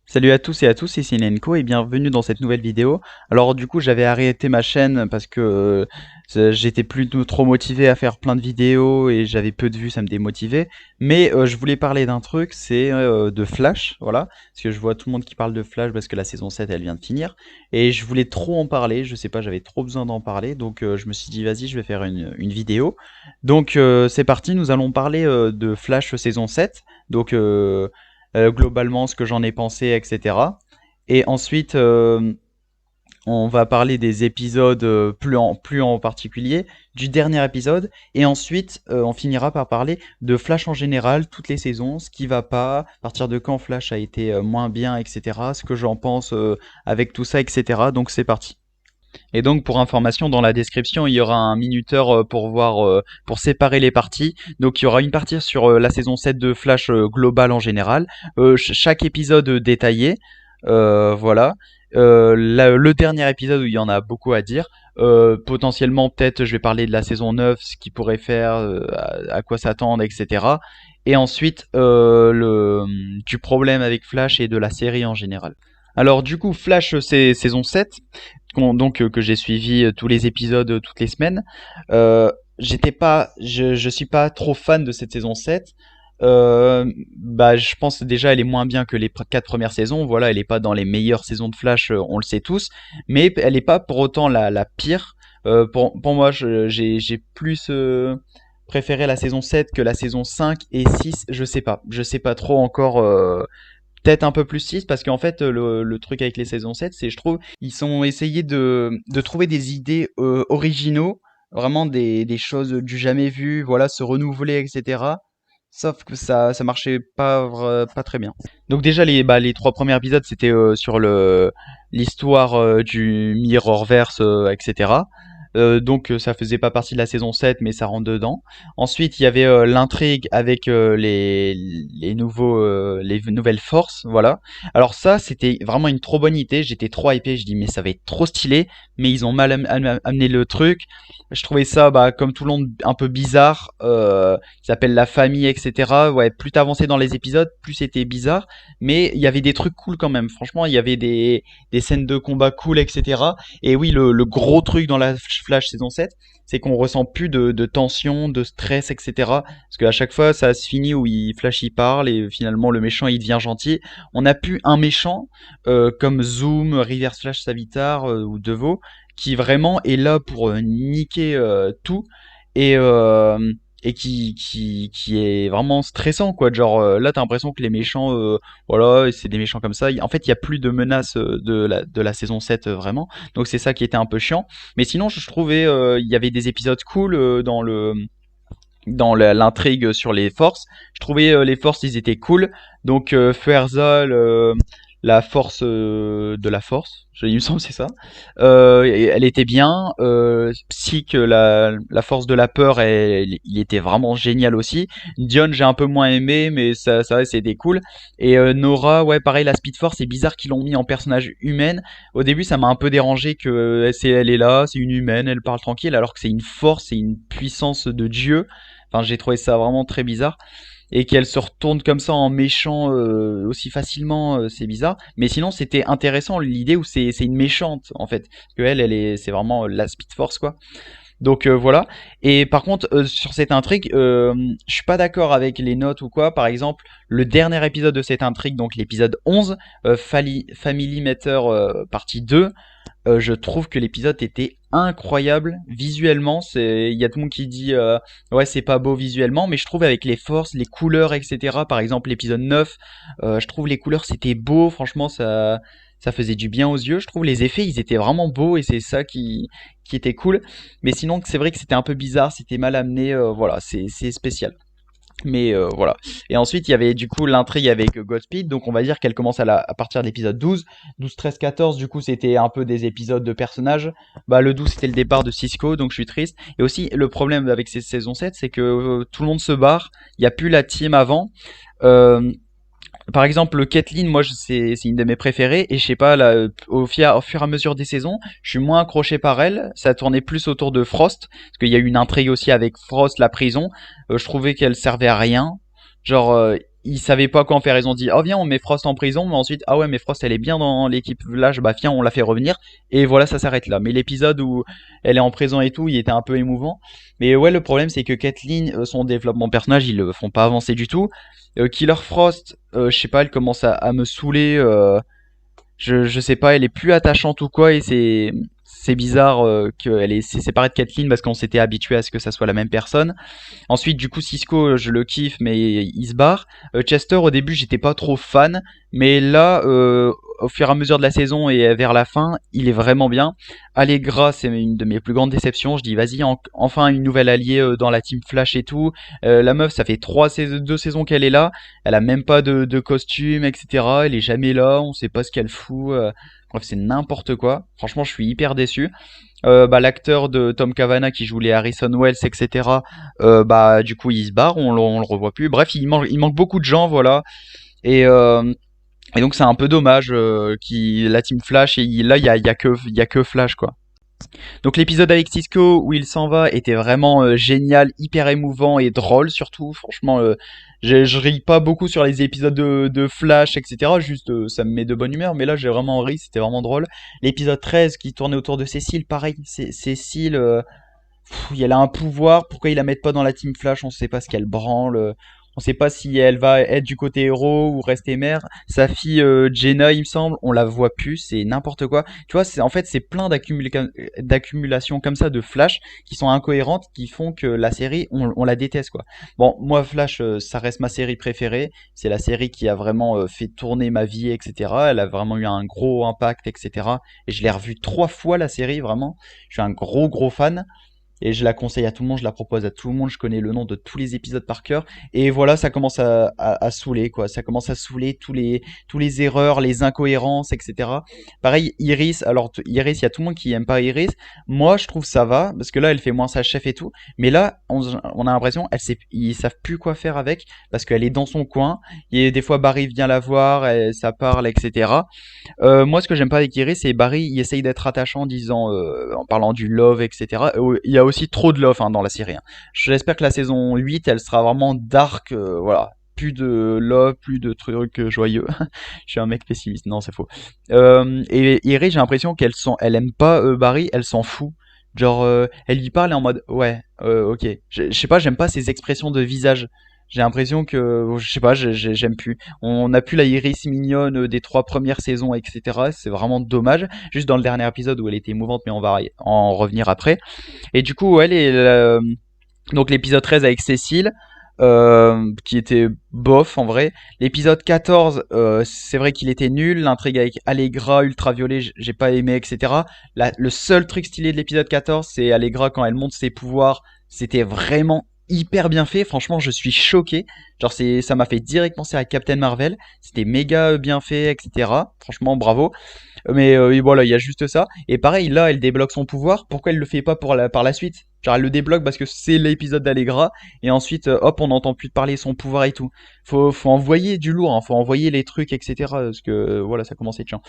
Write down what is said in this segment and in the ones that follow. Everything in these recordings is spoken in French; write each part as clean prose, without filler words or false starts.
Salut à tous et à tous, ici Nenko et bienvenue dans cette nouvelle vidéo. Alors du coup j'avais arrêté ma chaîne parce que j'étais plus trop motivé à faire plein de vidéos et j'avais peu de vues, ça me démotivait. Mais je voulais parler d'un truc, c'est de Flash, voilà. Parce que je vois tout le monde qui parle de Flash parce que la saison 7 elle vient de finir. Et je voulais trop en parler, je sais pas, j'avais trop besoin d'en parler. Donc je me suis dit vas-y je vais faire une vidéo. Donc c'est parti, nous allons parler de Flash saison 7. Donc globalement ce que j'en ai pensé, etc. Et ensuite, on va parler des épisodes plus en particulier, du dernier épisode, et ensuite on finira par parler de Flash en général, toutes les saisons, ce qui va pas, à partir de quand Flash a été moins bien, etc. Ce que j'en pense avec tout ça, etc. Donc c'est parti. Et donc pour information, dans la description, il y aura un minuteur pour séparer les parties. Donc il y aura une partie sur la saison 7 de Flash global en général, chaque épisode détaillé, voilà. Le dernier épisode où il y en a beaucoup à dire. Potentiellement peut-être je vais parler de la saison 9, ce qu'il pourrait faire, à quoi s'attendre, etc. Et ensuite du problème avec Flash et de la série en général. Alors du coup Flash c'est saison 7 donc que j'ai suivi tous les épisodes toutes les semaines. Je suis pas trop fan de cette saison 7. Bah, je pense déjà elle est moins bien que les 4 premières saisons. Voilà, elle est pas dans les meilleures saisons de Flash, on le sait tous, mais elle est pas pour autant la pire. Pour moi, j'ai plus préféré la saison 7 que la saison 5 et 6. Je sais pas trop encore. Peut-être un peu plus 6 parce qu'en fait le truc avec les saisons 7 c'est je trouve ils sont essayés de trouver des idées originaux, vraiment des choses du jamais vu, voilà, se renouveler, etc. Sauf que ça marchait pas très bien. Donc déjà les 3 premiers épisodes c'était sur l'histoire du Mirrorverse, etc. Donc ça faisait pas partie de la saison 7 mais ça rentre dedans. Ensuite, il y avait l'intrigue avec les nouvelles forces, voilà. Alors ça, c'était vraiment une trop bonne idée. J'étais trop hypé. Je dis mais ça va être trop stylé. Mais ils ont mal amené le truc. Je trouvais ça, bah, comme tout le monde, un peu bizarre. Ils s'appelle la famille, etc. Ouais, plus t'avançais dans les épisodes, plus c'était bizarre. Mais il y avait des trucs cool quand même. Franchement, il y avait des scènes de combat cool, etc. Et oui, le gros truc dans la Flash saison 7, c'est qu'on ressent plus de tension, de stress, etc. Parce qu'à chaque fois, ça se finit où Flash il parle et finalement le méchant il devient gentil. On n'a plus un méchant comme Zoom, Reverse Flash Savitar ou Devo qui vraiment est là pour niquer tout et qui est vraiment stressant quoi. Genre là t'as l'impression que les méchants voilà, c'est des méchants comme ça. En fait, il y a plus de menaces de la saison 7 vraiment. Donc c'est ça qui était un peu chiant. Mais sinon, je trouvais il y avait des épisodes cool dans l'intrigue sur les forces. Je trouvais les forces, ils étaient cool. Donc Fuerzal, la force de la force, il me semble c'est ça. Elle était bien. Psych, la force de la peur, il était vraiment génial aussi. Dion, j'ai un peu moins aimé, mais ça c'était cool. Et Nora, ouais, pareil, la Speed Force, c'est bizarre qu'ils l'ont mis en personnage humaine. Au début, ça m'a un peu dérangé que elle est là, c'est une humaine, elle parle tranquille, alors que c'est une force, c'est une puissance de Dieu. Enfin, j'ai trouvé ça vraiment très bizarre. Et qu'elle se retourne comme ça en méchant aussi facilement, c'est bizarre. Mais sinon, c'était intéressant l'idée où c'est une méchante en fait, parce que c'est vraiment la Speed Force quoi. Donc voilà. Et par contre, sur cette intrigue, je suis pas d'accord avec les notes ou quoi. Par exemple, le dernier épisode de cette intrigue, donc l'épisode 11, Family Matter partie 2, je trouve que l'épisode était incroyable visuellement. Il y a tout le monde qui dit ouais c'est pas beau visuellement, mais je trouve avec les forces, les couleurs, etc. Par exemple l'épisode 9, je trouve les couleurs c'était beau. Franchement ça faisait du bien aux yeux. Je trouve les effets ils étaient vraiment beaux et c'est ça qui était cool. Mais sinon c'est vrai que c'était un peu bizarre, c'était mal amené. Voilà, c'est spécial. Mais voilà. Et ensuite, il y avait du coup l'intrigue avec Godspeed. Donc, on va dire qu'elle commence à partir de l'épisode 12. 12, 13, 14, du coup, c'était un peu des épisodes de personnages. Bah, le 12, c'était le départ de Cisco, donc je suis triste. Et aussi, le problème avec ces saisons 7, c'est que tout le monde se barre. Il n'y a plus la team avant. Euh, par exemple, le Caitlyn, moi, c'est une de mes préférées, et je sais pas, là, au fur et à mesure des saisons, je suis moins accroché par elle, ça tournait plus autour de Frost, parce qu'il y a eu une intrigue aussi avec Frost, la prison, je trouvais qu'elle servait à rien, genre, ils savaient pas quoi en faire, ils ont dit, oh viens, on met Frost en prison, mais ensuite, ah ouais, mais Frost, elle est bien dans l'équipe Flash, bah viens, on la fait revenir, et voilà, ça s'arrête là. Mais l'épisode où elle est en prison et tout, il était un peu émouvant, mais ouais, le problème, c'est que Caitlyn, son développement de personnage, ils le font pas avancer du tout. Killer Frost, je sais pas, elle commence à me saouler. Je sais pas, elle est plus attachante ou quoi, et c'est bizarre qu'elle est s'est séparée de Kathleen parce qu'on s'était habitué à ce que ça soit la même personne. Ensuite, du coup, Cisco, je le kiffe, mais il se barre. Chester, au début, j'étais pas trop fan, mais là, au fur et à mesure de la saison et vers la fin, il est vraiment bien. Allegra, c'est une de mes plus grandes déceptions. Je dis, vas-y, enfin une nouvelle alliée dans la Team Flash et tout. La meuf, ça fait 2 saisons qu'elle est là. Elle a même pas de costume, etc. Elle est jamais là. On sait pas ce qu'elle fout. Bref, c'est n'importe quoi. Franchement, je suis hyper déçu. Bah, l'acteur de Tom Cavanagh qui joue les Harrison Wells, etc. Bah, du coup, il se barre, on le revoit plus. Bref, il manque beaucoup de gens, voilà. Et, euh, et donc, c'est un peu dommage la Team Flash, et là, il y a que Flash, quoi. Donc l'épisode avec Cisco où il s'en va était vraiment génial, hyper émouvant et drôle surtout. Franchement, je ris pas beaucoup sur les épisodes de Flash, etc. Juste, ça me met de bonne humeur. Mais là, j'ai vraiment ri, c'était vraiment drôle. L'épisode 13 qui tournait autour de Cécile, pareil. Cécile, elle a un pouvoir. Pourquoi ils la mettent pas dans la Team Flash? On sait pas ce qu'elle branle. On sait pas si elle va être du côté héros ou rester mère. Sa fille Jenna, il me semble, on la voit plus, c'est n'importe quoi. Tu vois, en fait c'est plein d'accumulations comme ça de Flash qui sont incohérentes, qui font que la série, on la déteste quoi. Bon, moi Flash, ça reste ma série préférée. C'est la série qui a vraiment fait tourner ma vie, etc. Elle a vraiment eu un gros impact, etc. Et je l'ai revue 3 fois la série, vraiment. Je suis un gros gros fan. Et je la conseille à tout le monde, je la propose à tout le monde, je connais le nom de tous les épisodes par cœur. Et voilà, ça commence à saouler, quoi. Ça commence à saouler tous les erreurs, les incohérences, etc. Pareil, Iris, alors Iris, il y a tout le monde qui aime pas Iris. Moi, je trouve ça va, parce que là, elle fait moins sa chef et tout. Mais là, on a l'impression, ils savent plus quoi faire avec, parce qu'elle est dans son coin. Et des fois, Barry vient la voir, ça parle, etc. Moi, ce que j'aime pas avec Iris, c'est Barry, il essaye d'être attachant en parlant du love, etc. Il y a aussi trop de love hein, dans la série, hein. J'espère que la saison 8, elle sera vraiment dark, voilà. Plus de love, plus de trucs joyeux. Je suis un mec pessimiste, non, c'est faux. Et Iris, j'ai l'impression elle aime pas Barry, elle s'en fout. Genre, elle lui parle et en mode, ouais, ok. Je sais pas, j'aime pas ses expressions de visage. J'ai l'impression que, je sais pas, j'aime plus. On n'a plus la Iris mignonne des 3 premières saisons, etc. C'est vraiment dommage. Juste dans le dernier épisode où elle était émouvante, mais on va en revenir après. Et du coup, elle est donc l'épisode 13 avec Cécile, qui était bof en vrai. L'épisode 14, c'est vrai qu'il était nul. L'intrigue avec Allegra, Ultraviolet, j'ai pas aimé, etc. Le seul truc stylé de l'épisode 14, c'est Allegra quand elle monte ses pouvoirs. C'était vraiment hyper bien fait. Franchement, je suis choqué. Genre, ça m'a fait direct penser à Captain Marvel. C'était méga bien fait, etc. Franchement, bravo. Mais voilà, il y a juste ça. Et pareil, là, elle débloque son pouvoir. Pourquoi elle le fait pas par la suite? Genre, elle le débloque parce que c'est l'épisode d'Allegra. Et ensuite, hop, on n'entend plus parler de son pouvoir et tout. Faut envoyer du lourd, hein, faut envoyer les trucs, etc. Parce que voilà, ça commence à être chiant.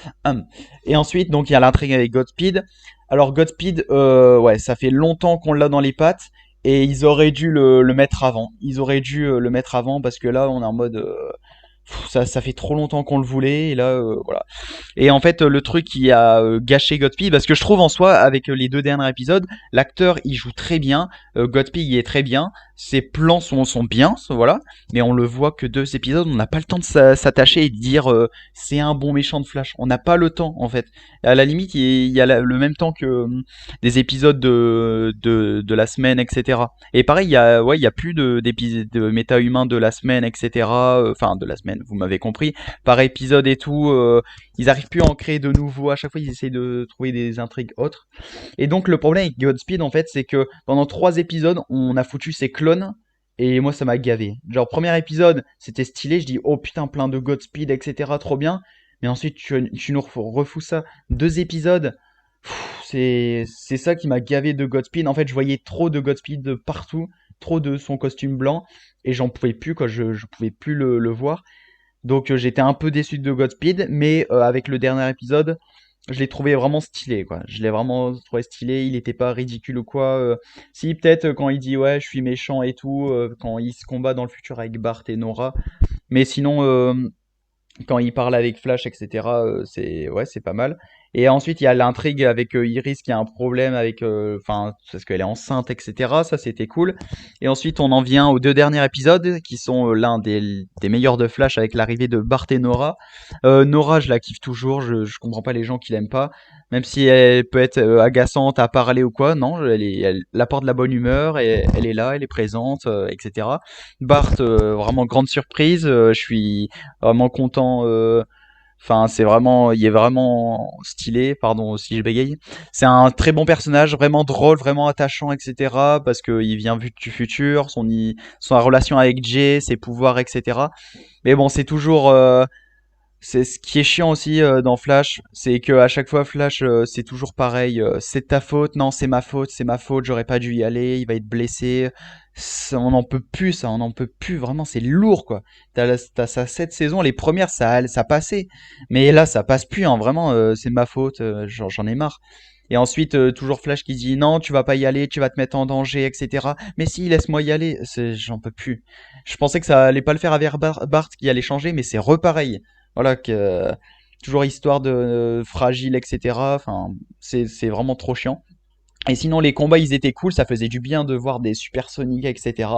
Et ensuite, donc, il y a l'intrigue avec Godspeed. Alors, Godspeed, ouais, ça fait longtemps qu'on l'a dans les pattes. Et ils auraient dû le mettre avant. Ils auraient dû le mettre avant parce que là, on est en mode. Ça fait trop longtemps qu'on le voulait. Et là, voilà. Et en fait, le truc qui a gâché Godspeed, parce que je trouve en soi, avec les 2 derniers épisodes, l'acteur il joue très bien, Godspeed il est très bien, ses plans sont bien, voilà, mais on le voit que 2 épisodes, on n'a pas le temps de s'attacher et de dire c'est un bon méchant de Flash. On n'a pas le temps en fait. À la limite, il y a le même temps que des épisodes de la semaine, etc. Et pareil, il y a plus d'épisodes de méta-humains de la semaine, etc. Enfin, de la semaine, vous m'avez compris, par épisode et tout. Ils arrivent plus à en créer de nouveaux. À chaque fois, ils essayent de trouver des intrigues autres. Et donc, le problème avec Godspeed, en fait, c'est que pendant 3 épisodes, on a foutu ses clones. Et moi, ça m'a gavé. Genre, premier épisode, c'était stylé. Je dis, oh putain, plein de Godspeed, etc. Trop bien. Mais ensuite, tu nous refous ça. 2 épisodes. C'est ça qui m'a gavé de Godspeed. En fait, je voyais trop de Godspeed de partout. Trop de son costume blanc. Et j'en pouvais plus, quoi. Je pouvais plus le voir. Donc j'étais un peu déçu de Godspeed, mais avec le dernier épisode, je l'ai trouvé vraiment stylé, quoi. Je l'ai vraiment trouvé stylé, il était pas ridicule ou quoi. Si, peut-être quand il dit ouais, je suis méchant et tout, quand il se combat dans le futur avec Bart et Nora. Mais sinon, quand il parle avec Flash, etc., c'est ouais, c'est pas mal. Et ensuite, il y a l'intrigue avec Iris qui a un problème avec, enfin, parce qu'elle est enceinte, etc. Ça, c'était cool. Et ensuite, on en vient aux deux derniers épisodes qui sont l'un des meilleurs de Flash avec l'arrivée de Bart et Nora. Nora, je la kiffe toujours. Je comprends pas les gens qui l'aiment pas, même si elle peut être agaçante à parler ou quoi. Non, elle apporte de la bonne humeur et elle est là, elle est présente, etc. Bart, vraiment grande surprise. Je suis vraiment content. Enfin, c'est vraiment, il est vraiment stylé. Pardon si je bégaye. C'est un très bon personnage, vraiment drôle, vraiment attachant, etc. Parce que il vient vu du futur, son relation avec Jay, ses pouvoirs, etc. Mais bon, c'est toujours, c'est ce qui est chiant aussi dans Flash, c'est que à chaque fois Flash, c'est toujours pareil. C'est de ta faute, non, c'est ma faute, j'aurais pas dû y aller, il va être blessé. On n'en peut plus, ça, on n'en peut plus. Vraiment, c'est lourd, quoi. T'as ça cette saison, les premières, ça passait, mais là, ça passe plus. Hein, vraiment, c'est de ma faute, j'en ai marre. Et ensuite, toujours Flash qui dit non, tu vas pas y aller, tu vas te mettre en danger, etc. Mais si, laisse-moi y aller. J'en peux plus. Je pensais que ça allait pas le faire avec Bart qui allait changer, mais c'est repareil. Voilà, toujours histoire de fragile, etc. Enfin, c'est vraiment trop chiant. Et sinon, les combats, ils étaient cool, ça faisait du bien de voir des supersoniques, etc.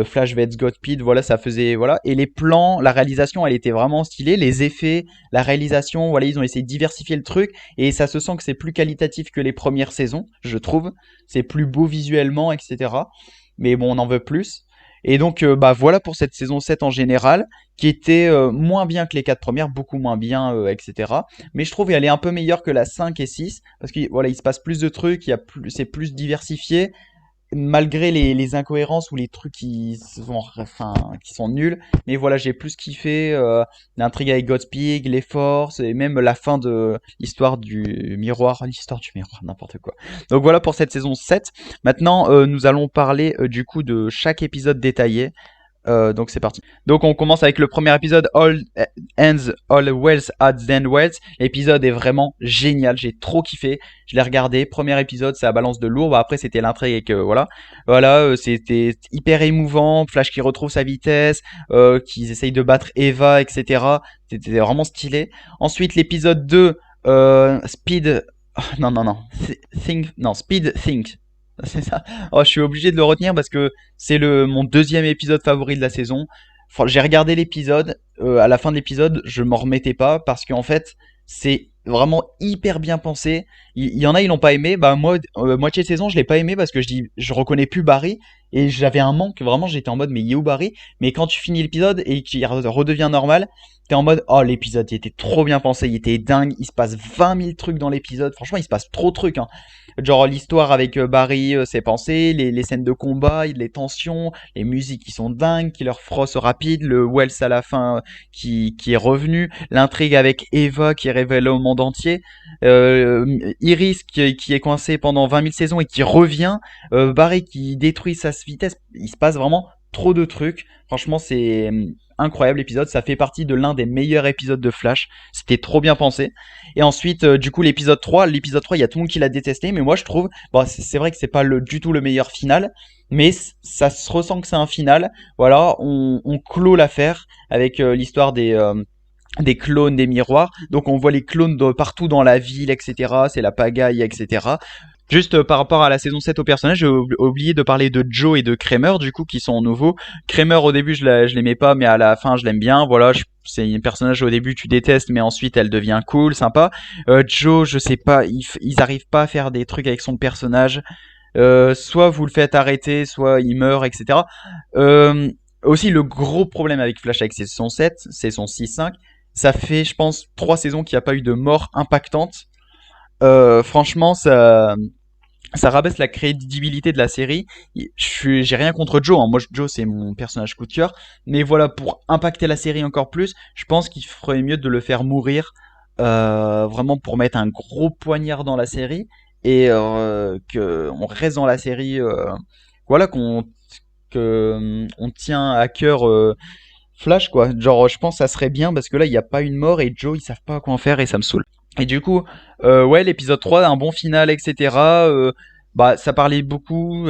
Flash vs Godspeed, voilà, ça faisait, voilà. Et les plans, la réalisation, elle était vraiment stylée. Les effets, la réalisation, voilà, ils ont essayé de diversifier le truc. Et ça se sent que c'est plus qualitatif que les premières saisons, je trouve. C'est plus beau visuellement, etc. Mais bon, on en veut plus. Et donc, bah voilà pour cette saison 7 en général, qui était moins bien que les 4 premières, beaucoup moins bien, etc. Mais je trouve qu'elle est un peu meilleure que la 5 et 6, parce que voilà, il se passe plus de trucs, c'est plus diversifié, malgré les incohérences ou les trucs qui sont nuls. Mais voilà, j'ai plus kiffé l'intrigue avec Godspeed, les forces, et même la fin de l'histoire du miroir, n'importe quoi. Donc voilà pour cette saison 7. Maintenant, nous allons parler du coup de chaque épisode détaillé. Donc c'est parti. Donc on commence avec le premier épisode, All Ends, All Wells at Then Wells. L'épisode est vraiment génial, j'ai trop kiffé. Je l'ai regardé, premier épisode, ça balance de lourd. Bah, après c'était l'intrigue avec voilà, c'était hyper émouvant. Flash qui retrouve sa vitesse, qui essayent de battre Eva, etc. C'était vraiment stylé. Ensuite l'épisode 2, Speed. Oh, non non non, Speed Think. C'est ça. Oh, je suis obligé de le retenir parce que c'est mon deuxième épisode favori de la saison. J'ai regardé l'épisode, à la fin de l'épisode, je m'en remettais pas parce qu'en fait, c'est vraiment hyper bien pensé. Il y en a, ils l'ont pas aimé. Bah moi, moitié de saison, je l'ai pas aimé parce que je reconnais plus Barry et j'avais un manque. Vraiment, j'étais en mode mais il est où Barry? Mais quand tu finis l'épisode et qu'il redevient normal, t'es en mode oh l'épisode il était trop bien pensé, il était dingue. Il se passe 20 000 trucs dans l'épisode. Franchement, il se passe trop de trucs. Hein. Genre l'histoire avec Barry, ses pensées, les scènes de combat, les tensions, les musiques qui sont dingues, Killer Frost rapide, le Wells à la fin qui est revenu, l'intrigue avec Eva qui est révélée au monde entier, Iris qui est coincé pendant 20 000 saisons et qui revient, Barry qui détruit sa vitesse, il se passe vraiment trop de trucs. Franchement, c'est incroyable l'épisode, ça fait partie de l'un des meilleurs épisodes de Flash. C'était trop bien pensé. Et ensuite, du coup, l'épisode 3, il y a tout le monde qui l'a détesté, mais moi je trouve, bon, c'est vrai que c'est pas du tout le meilleur final, mais ça se ressent que c'est un final. Voilà, on clôt l'affaire avec l'histoire des clones des miroirs. Donc on voit les clones de partout dans la ville, etc. C'est la pagaille, etc. Juste par rapport à la saison 7 au personnage, j'ai oublié de parler de Joe et de Kramer, du coup, qui sont nouveaux. Kramer, au début, je l'aimais pas, mais à la fin, je l'aime bien. Voilà, c'est un personnage au début, tu détestes, mais ensuite, elle devient cool, sympa. Joe, je sais pas, ils arrivent pas à faire des trucs avec son personnage. Soit vous le faites arrêter, soit il meurt, etc. Aussi, le gros problème avec Flash avec saison 7, saison 6, 5, ça fait, je pense, 3 saisons qu'il n'y a pas eu de mort impactante. Franchement, ça rabaisse la crédibilité de la série. J'ai rien contre Joe, hein. Moi Joe c'est mon personnage coup de cœur, mais voilà, pour impacter la série encore plus, je pense qu'il ferait mieux de le faire mourir, vraiment pour mettre un gros poignard dans la série et que on reste dans la série, voilà qu'on que on tient à cœur Flash quoi. Genre je pense que ça serait bien parce que là il n'y a pas une mort et Joe ils savent pas quoi en faire et ça me saoule. Et du coup, ouais, l'épisode 3 un bon final, etc. Bah, ça parlait beaucoup,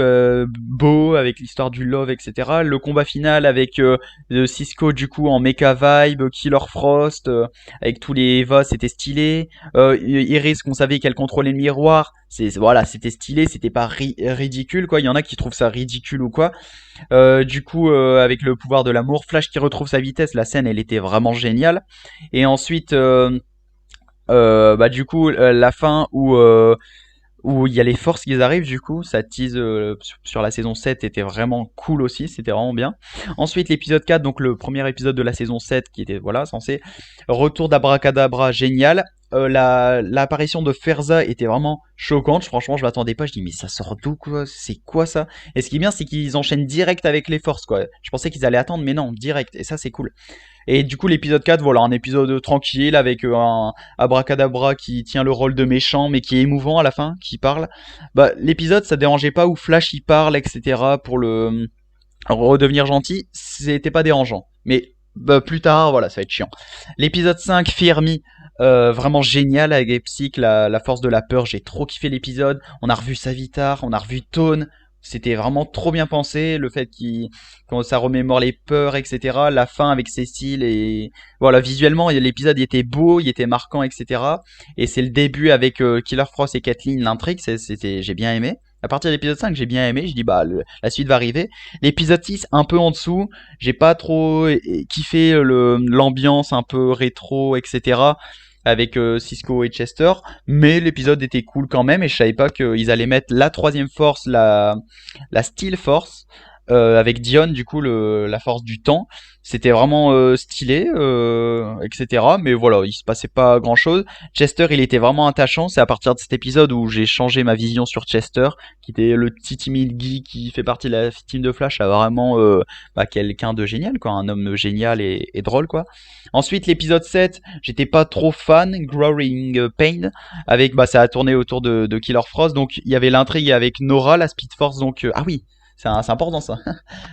beau, avec l'histoire du love, etc. Le combat final avec Cisco, du coup, en mecha vibe, Killer Frost, avec tous les Eva, c'était stylé. Iris, qu'on savait qu'elle contrôlait le miroir, voilà, c'était stylé, c'était pas ridicule, quoi. Il y en a qui trouvent ça ridicule ou quoi. Du coup, avec le pouvoir de l'amour, Flash qui retrouve sa vitesse, la scène, elle était vraiment géniale. Et ensuite... bah du coup la fin où il y a les forces qui arrivent du coup ça tease sur la saison 7 était vraiment cool aussi, c'était vraiment bien. Ensuite l'épisode 4, donc le premier épisode de la saison 7 qui était voilà censé retour d'Abracadabra, génial. L'apparition de Ferza était vraiment choquante, franchement je m'attendais pas, je dis mais ça sort d'où quoi, c'est quoi ça? Et ce qui est bien c'est qu'ils enchaînent direct avec les forces quoi, je pensais qu'ils allaient attendre mais non, direct, et ça c'est cool. Et du coup, l'épisode 4, voilà, un épisode tranquille avec un Abracadabra qui tient le rôle de méchant, mais qui est émouvant à la fin, qui parle. Bah, l'épisode, ça dérangeait pas où Flash il parle, etc. pour le redevenir gentil, c'était pas dérangeant. Mais bah, plus tard, voilà, ça va être chiant. L'épisode 5, Fear Me, vraiment génial avec Psych, la force de la peur. J'ai trop kiffé l'épisode. On a revu Savitar, on a revu Tone. C'était vraiment trop bien pensé, le fait quand ça remémore les peurs, etc. La fin avec Cécile et voilà, visuellement l'épisode il était beau, il était marquant, etc. Et c'est le début avec Killer Frost et Kathleen, l'intrigue, j'ai bien aimé. À partir de l'épisode 5, j'ai bien aimé, je dis bah la suite va arriver. L'épisode 6, un peu en dessous, j'ai pas trop kiffé l'ambiance un peu rétro, etc. avec Cisco et Chester, mais l'épisode était cool quand même et je savais pas qu'ils allaient mettre la troisième force, la Steel Force, avec Dion, du coup la force du temps. C'était vraiment stylé, etc. Mais voilà, il se passait pas grand chose. Chester, il était vraiment attachant. C'est à partir de cet épisode où j'ai changé ma vision sur Chester, qui était le petit timide geek qui fait partie de la team de Flash, à vraiment bah, quelqu'un de génial, quoi, un homme génial et drôle, quoi. Ensuite, l'épisode 7, j'étais pas trop fan, Growing Pain, avec bah ça a tourné autour de Killer Frost, donc il y avait l'intrigue avec Nora, la Speed Force, donc ah oui, c'est important ça.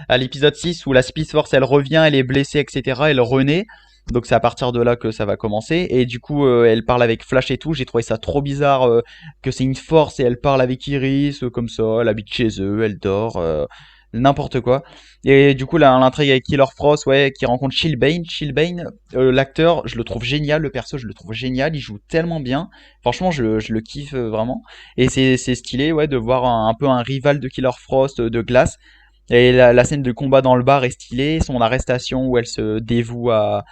À l'épisode 6 où la Speed Force elle revient, elle est blessée, etc. Elle renaît. Donc c'est à partir de là que ça va commencer. Et du coup, elle parle avec Flash et tout. J'ai trouvé ça trop bizarre que c'est une force et elle parle avec Iris comme ça. Elle habite chez eux, elle dort, n'importe quoi. Et du coup, là, l'intrigue avec Killer Frost, ouais, qui rencontre Chillbane. Chillbane, l'acteur, je le trouve génial. Le perso, je le trouve génial. Il joue tellement bien. Franchement, je le kiffe vraiment. Et c'est stylé, ouais, de voir un peu un rival de Killer Frost de glace. Et la scène de combat dans le bar est stylée, son arrestation où elle se dévoue à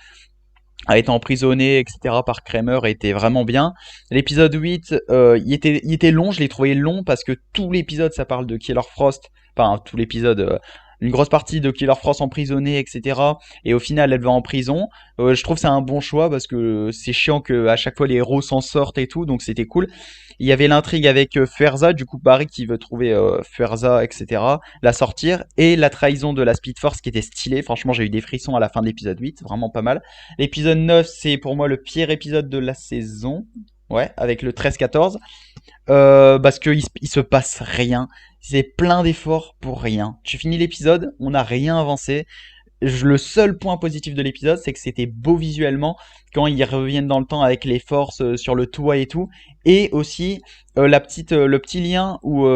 être emprisonnée, etc. par Kramer était vraiment bien. L'épisode 8, il était long, je l'ai trouvé long parce que tout l'épisode ça parle de Killer Frost, enfin tout l'épisode, une grosse partie de Killer Frost emprisonné, etc. Et au final elle va en prison. Je trouve que c'est un bon choix parce que c'est chiant que à chaque fois les héros s'en sortent et tout, donc c'était cool. Il y avait l'intrigue avec Ferza, du coup Barry qui veut trouver Ferza, etc. La sortir, et la trahison de la Speed Force qui était stylée. Franchement, j'ai eu des frissons à la fin de l'épisode 8, vraiment pas mal. L'épisode 9, c'est pour moi le pire épisode de la saison. Ouais, avec le 13-14. Parce qu'il se passe rien. C'est plein d'efforts pour rien. Tu finis l'épisode, on n'a rien avancé. Le seul point positif de l'épisode, c'est que c'était beau visuellement quand ils reviennent dans le temps avec les forces sur le toit et tout. Et aussi le petit lien où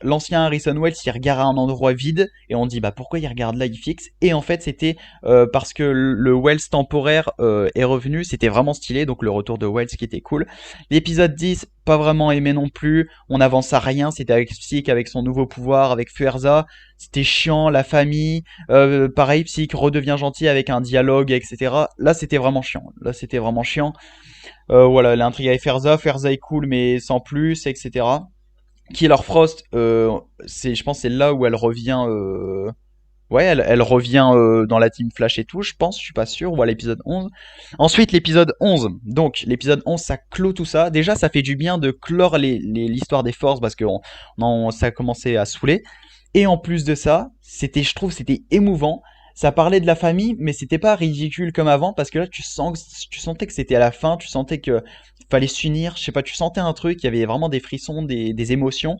l'ancien Harrison Wells il regarde à un endroit vide et on dit bah pourquoi il regarde là, il fixe. Et en fait c'était parce que le Wells temporaire est revenu, c'était vraiment stylé, donc le retour de Wells qui était cool. L'épisode 10, pas vraiment aimé non plus, on avance à rien, c'était avec Psych avec son nouveau pouvoir, avec Fuerza, c'était chiant, la famille, pareil, Psych redevient gentil avec un dialogue, etc. Là, c'était vraiment chiant. Là, c'était vraiment chiant. Voilà, l'intrigue avec Ferza. Ferza est cool, mais sans plus, etc. Killer Frost, je pense, c'est là où elle revient. Ouais, elle revient dans la team Flash et tout, je pense, je suis pas sûr. Voilà l'épisode 11. Ensuite, l'épisode 11. Donc, l'épisode 11, ça clôt tout ça. Déjà, ça fait du bien de clore l'histoire des forces parce que ça a commencé à saouler. Et en plus de ça, je trouve, c'était émouvant. Ça parlait de la famille, mais c'était pas ridicule comme avant parce que là, tu sentais que c'était à la fin, tu sentais que fallait s'unir. Je sais pas, tu sentais un truc, il y avait vraiment des frissons, des émotions.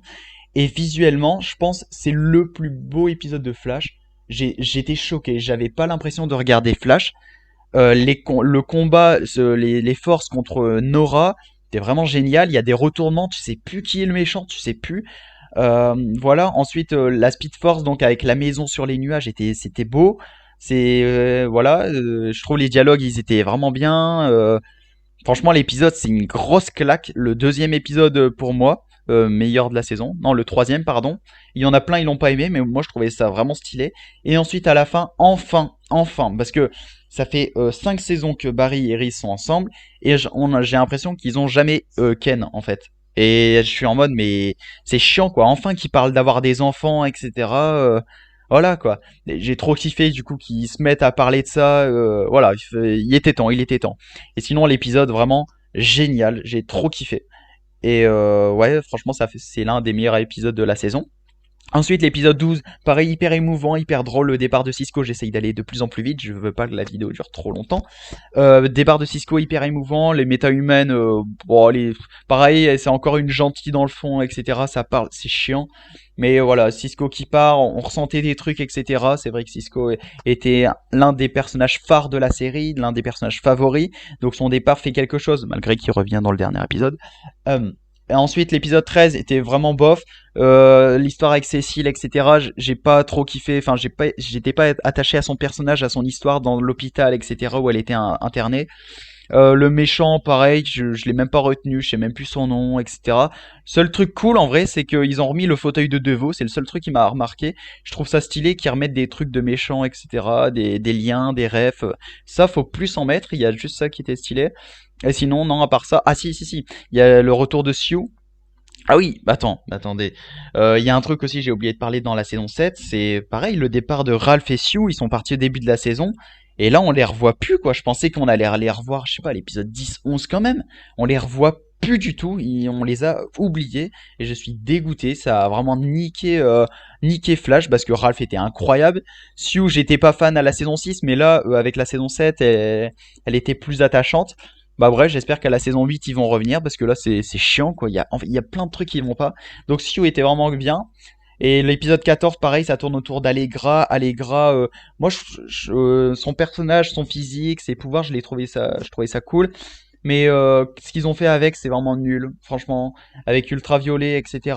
Et visuellement, je pense, c'est le plus beau épisode de Flash. j'étais choqué. J'avais pas l'impression de regarder Flash. Le combat, les forces contre Nora, c'était vraiment génial. Il y a des retournements, tu sais plus qui est le méchant, tu sais plus. Voilà. Ensuite, la Speed Force, donc avec la maison sur les nuages, c'était beau. Voilà. Je trouve les dialogues, ils étaient vraiment bien. Franchement, l'épisode, c'est une grosse claque. Le deuxième épisode pour moi, meilleur de la saison. Non, le troisième, pardon. Il y en a plein, ils l'ont pas aimé, mais moi, je trouvais ça vraiment stylé. Et ensuite, à la fin, enfin, parce que ça fait 5 saisons que Barry et Iris sont ensemble, et j'ai l'impression qu'ils ont jamais Ken, en fait. Et je suis en mode, mais c'est chiant, quoi. Enfin, qu'ils parlent d'avoir des enfants, etc. Voilà, quoi. Et j'ai trop kiffé, du coup, qu'ils se mettent à parler de ça. Voilà, il était temps, il était temps. Et sinon, l'épisode vraiment génial, j'ai trop kiffé. Et ouais, franchement, c'est l'un des meilleurs épisodes de la saison. Ensuite, l'épisode 12, pareil, hyper émouvant, hyper drôle, le départ de Cisco, j'essaye d'aller de plus en plus vite, je veux pas que la vidéo dure trop longtemps. Départ de Cisco, hyper émouvant, les méta-humaines, bon, pareil, c'est encore une gentille dans le fond, etc. Ça parle, c'est chiant. Mais voilà, Cisco qui part, on ressentait des trucs, etc. C'est vrai que Cisco était l'un des personnages phares de la série, l'un des personnages favoris. Donc son départ fait quelque chose, malgré qu'il revient dans le dernier épisode. Euh, et ensuite, l'épisode 13 était vraiment bof. L'histoire avec Cécile, etc. J'ai pas trop kiffé. Enfin, j'étais pas attaché à son personnage, à son histoire dans l'hôpital, etc. où elle était internée. Le méchant, pareil, je l'ai même pas retenu, je sais même plus son nom, etc. Seul truc cool en vrai, c'est qu'ils ont remis le fauteuil de Devo, c'est le seul truc qui m'a remarqué. Je trouve ça stylé qu'ils remettent des trucs de méchants, etc. Des liens, des refs. Ça, faut plus en mettre, il y a juste ça qui était stylé. Et sinon, non, à part ça, ah si, il y a le retour de Sioux. Ah oui, attendez. Il y a un truc aussi, j'ai oublié de parler dans la saison 7, c'est pareil, le départ de Ralph et Sioux, ils sont partis au début de la saison, et là on les revoit plus, quoi. Je pensais qu'on allait les revoir, je sais pas, à l'épisode 10, 11 quand même. On les revoit plus du tout, on les a oubliés, et je suis dégoûté, ça a vraiment niqué Flash, parce que Ralph était incroyable. Sioux, j'étais pas fan à la saison 6, mais là, avec la saison 7, elle était plus attachante. Bah bref, j'espère qu'à la saison 8 ils vont revenir parce que là c'est chiant quoi, il y a plein de trucs qui vont pas. Donc Sioux était vraiment bien. Et l'épisode 14 pareil, ça tourne autour d'Allegra. Allegra, moi son personnage, son physique, ses pouvoirs, je trouvais ça cool. Mais ce qu'ils ont fait avec, c'est vraiment nul. Franchement, avec Ultraviolet, etc.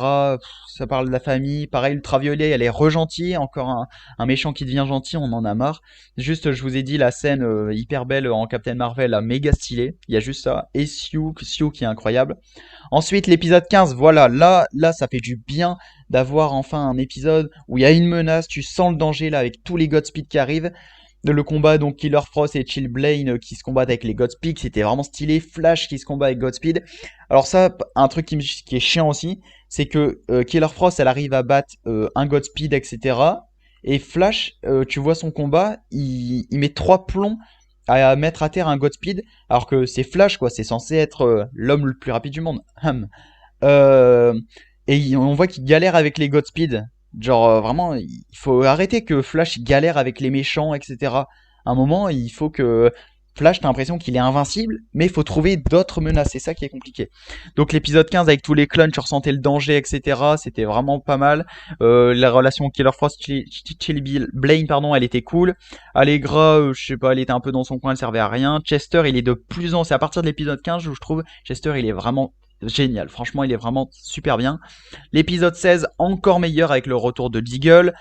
Ça parle de la famille. Pareil, Ultraviolet, elle est regentille. Encore un méchant qui devient gentil, on en a marre. Juste, je vous ai dit, la scène hyper belle en Captain Marvel, méga stylée. Il y a juste ça. Et Sioux qui est incroyable. Ensuite, l'épisode 15, voilà, là, ça fait du bien d'avoir enfin un épisode où il y a une menace, tu sens le danger là avec tous les Godspeed qui arrivent. Le combat donc Killer Frost et Chillblaine qui se combattent avec les Godspeed, c'était vraiment stylé. Flash qui se combat avec Godspeed. Alors ça, un truc qui est chiant aussi, c'est que Killer Frost, elle arrive à battre un Godspeed, etc. Et Flash, tu vois son combat, il met 3 plombs à mettre à terre un Godspeed, alors que c'est Flash, quoi, c'est censé être l'homme le plus rapide du monde. Euh, et on voit qu'il galère avec les Godspeed. Genre, vraiment, il faut arrêter que Flash galère avec les méchants, etc. À un moment, il faut que Flash, t'as l'impression qu'il est invincible, mais il faut trouver d'autres menaces. C'est ça qui est compliqué. Donc, l'épisode 15, avec tous les clones, tu ressentais le danger, etc. C'était vraiment pas mal. La relation Killer Frost, Chili Blaine, pardon, elle était cool. Allegra, je sais pas, elle était un peu dans son coin, elle servait à rien. Chester, il est de plus en... C'est à partir de l'épisode 15 où je trouve Chester, il est vraiment génial. Franchement, il est vraiment super bien. L'épisode 16, encore meilleur avec le retour de Deagle.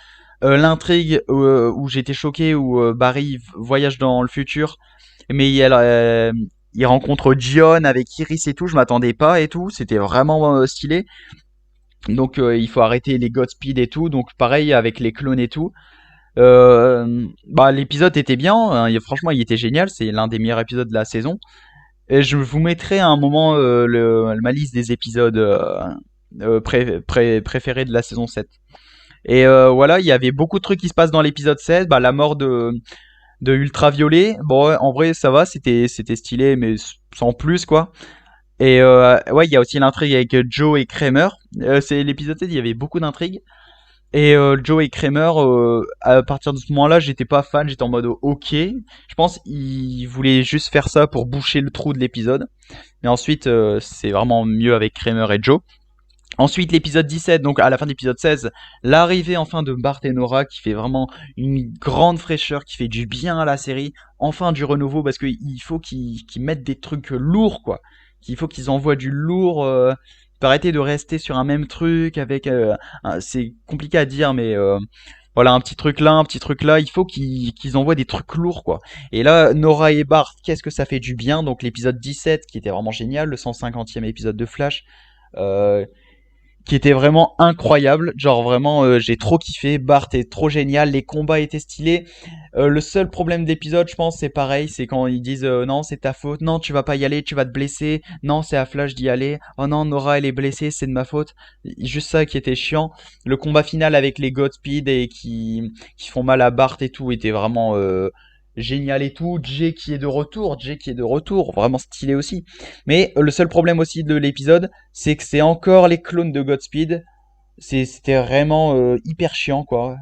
L'intrigue où j'étais choqué, où Barry voyage dans le futur, mais il rencontre John avec Iris et tout, je m'attendais pas et tout, c'était vraiment stylé. Donc il faut arrêter les Godspeed et tout, donc pareil avec les clones et tout. Bah l'épisode était bien, hein, franchement il était génial, c'est l'un des meilleurs épisodes de la saison. Et je vous mettrai à un moment ma liste des épisodes préférés de la saison 7. Et voilà, il y avait beaucoup de trucs qui se passent dans l'épisode 16. Bah, la mort de Ultraviolet. Bon, ouais, en vrai, ça va, c'était stylé, mais sans plus, quoi. Et ouais, il y a aussi l'intrigue avec Joe et Kramer. C'est l'épisode 7, il y avait beaucoup d'intrigues. Et Joe et Kramer, à partir de ce moment-là, j'étais pas fan, j'étais en mode ok. Je pense qu'ils voulaient juste faire ça pour boucher le trou de l'épisode. Mais ensuite, c'est vraiment mieux avec Kramer et Joe. Ensuite, l'épisode 17, donc à la fin de l'épisode 16, l'arrivée enfin de Bart et Nora qui fait vraiment une grande fraîcheur, qui fait du bien à la série. Enfin du renouveau parce qu'il faut qu'ils mettent des trucs lourds, quoi. Il faut qu'ils envoient du lourd. Faut arrêter de rester sur un même truc avec. C'est compliqué à dire, mais voilà, un petit truc là, un petit truc là. Il faut qu'ils envoient des trucs lourds, quoi. Et là, Nora et Bart, qu'est-ce que ça fait du bien. Donc l'épisode 17 qui était vraiment génial, le 150e épisode de Flash. Euh, qui était vraiment incroyable. Genre vraiment, j'ai trop kiffé. Bart est trop génial. Les combats étaient stylés. Le seul problème d'épisode, je pense, c'est pareil. C'est quand ils disent non, c'est ta faute. Non, tu vas pas y aller, tu vas te blesser. Non, c'est à Flash d'y aller. Oh non, Nora, elle est blessée, c'est de ma faute. Juste ça qui était chiant. Le combat final avec les Godspeed et qui font mal à Bart et tout était vraiment génial et tout. Jay qui est de retour, vraiment stylé aussi. Mais le seul problème aussi de l'épisode, c'est que c'est encore les clones de Godspeed. C'était vraiment hyper chiant, quoi.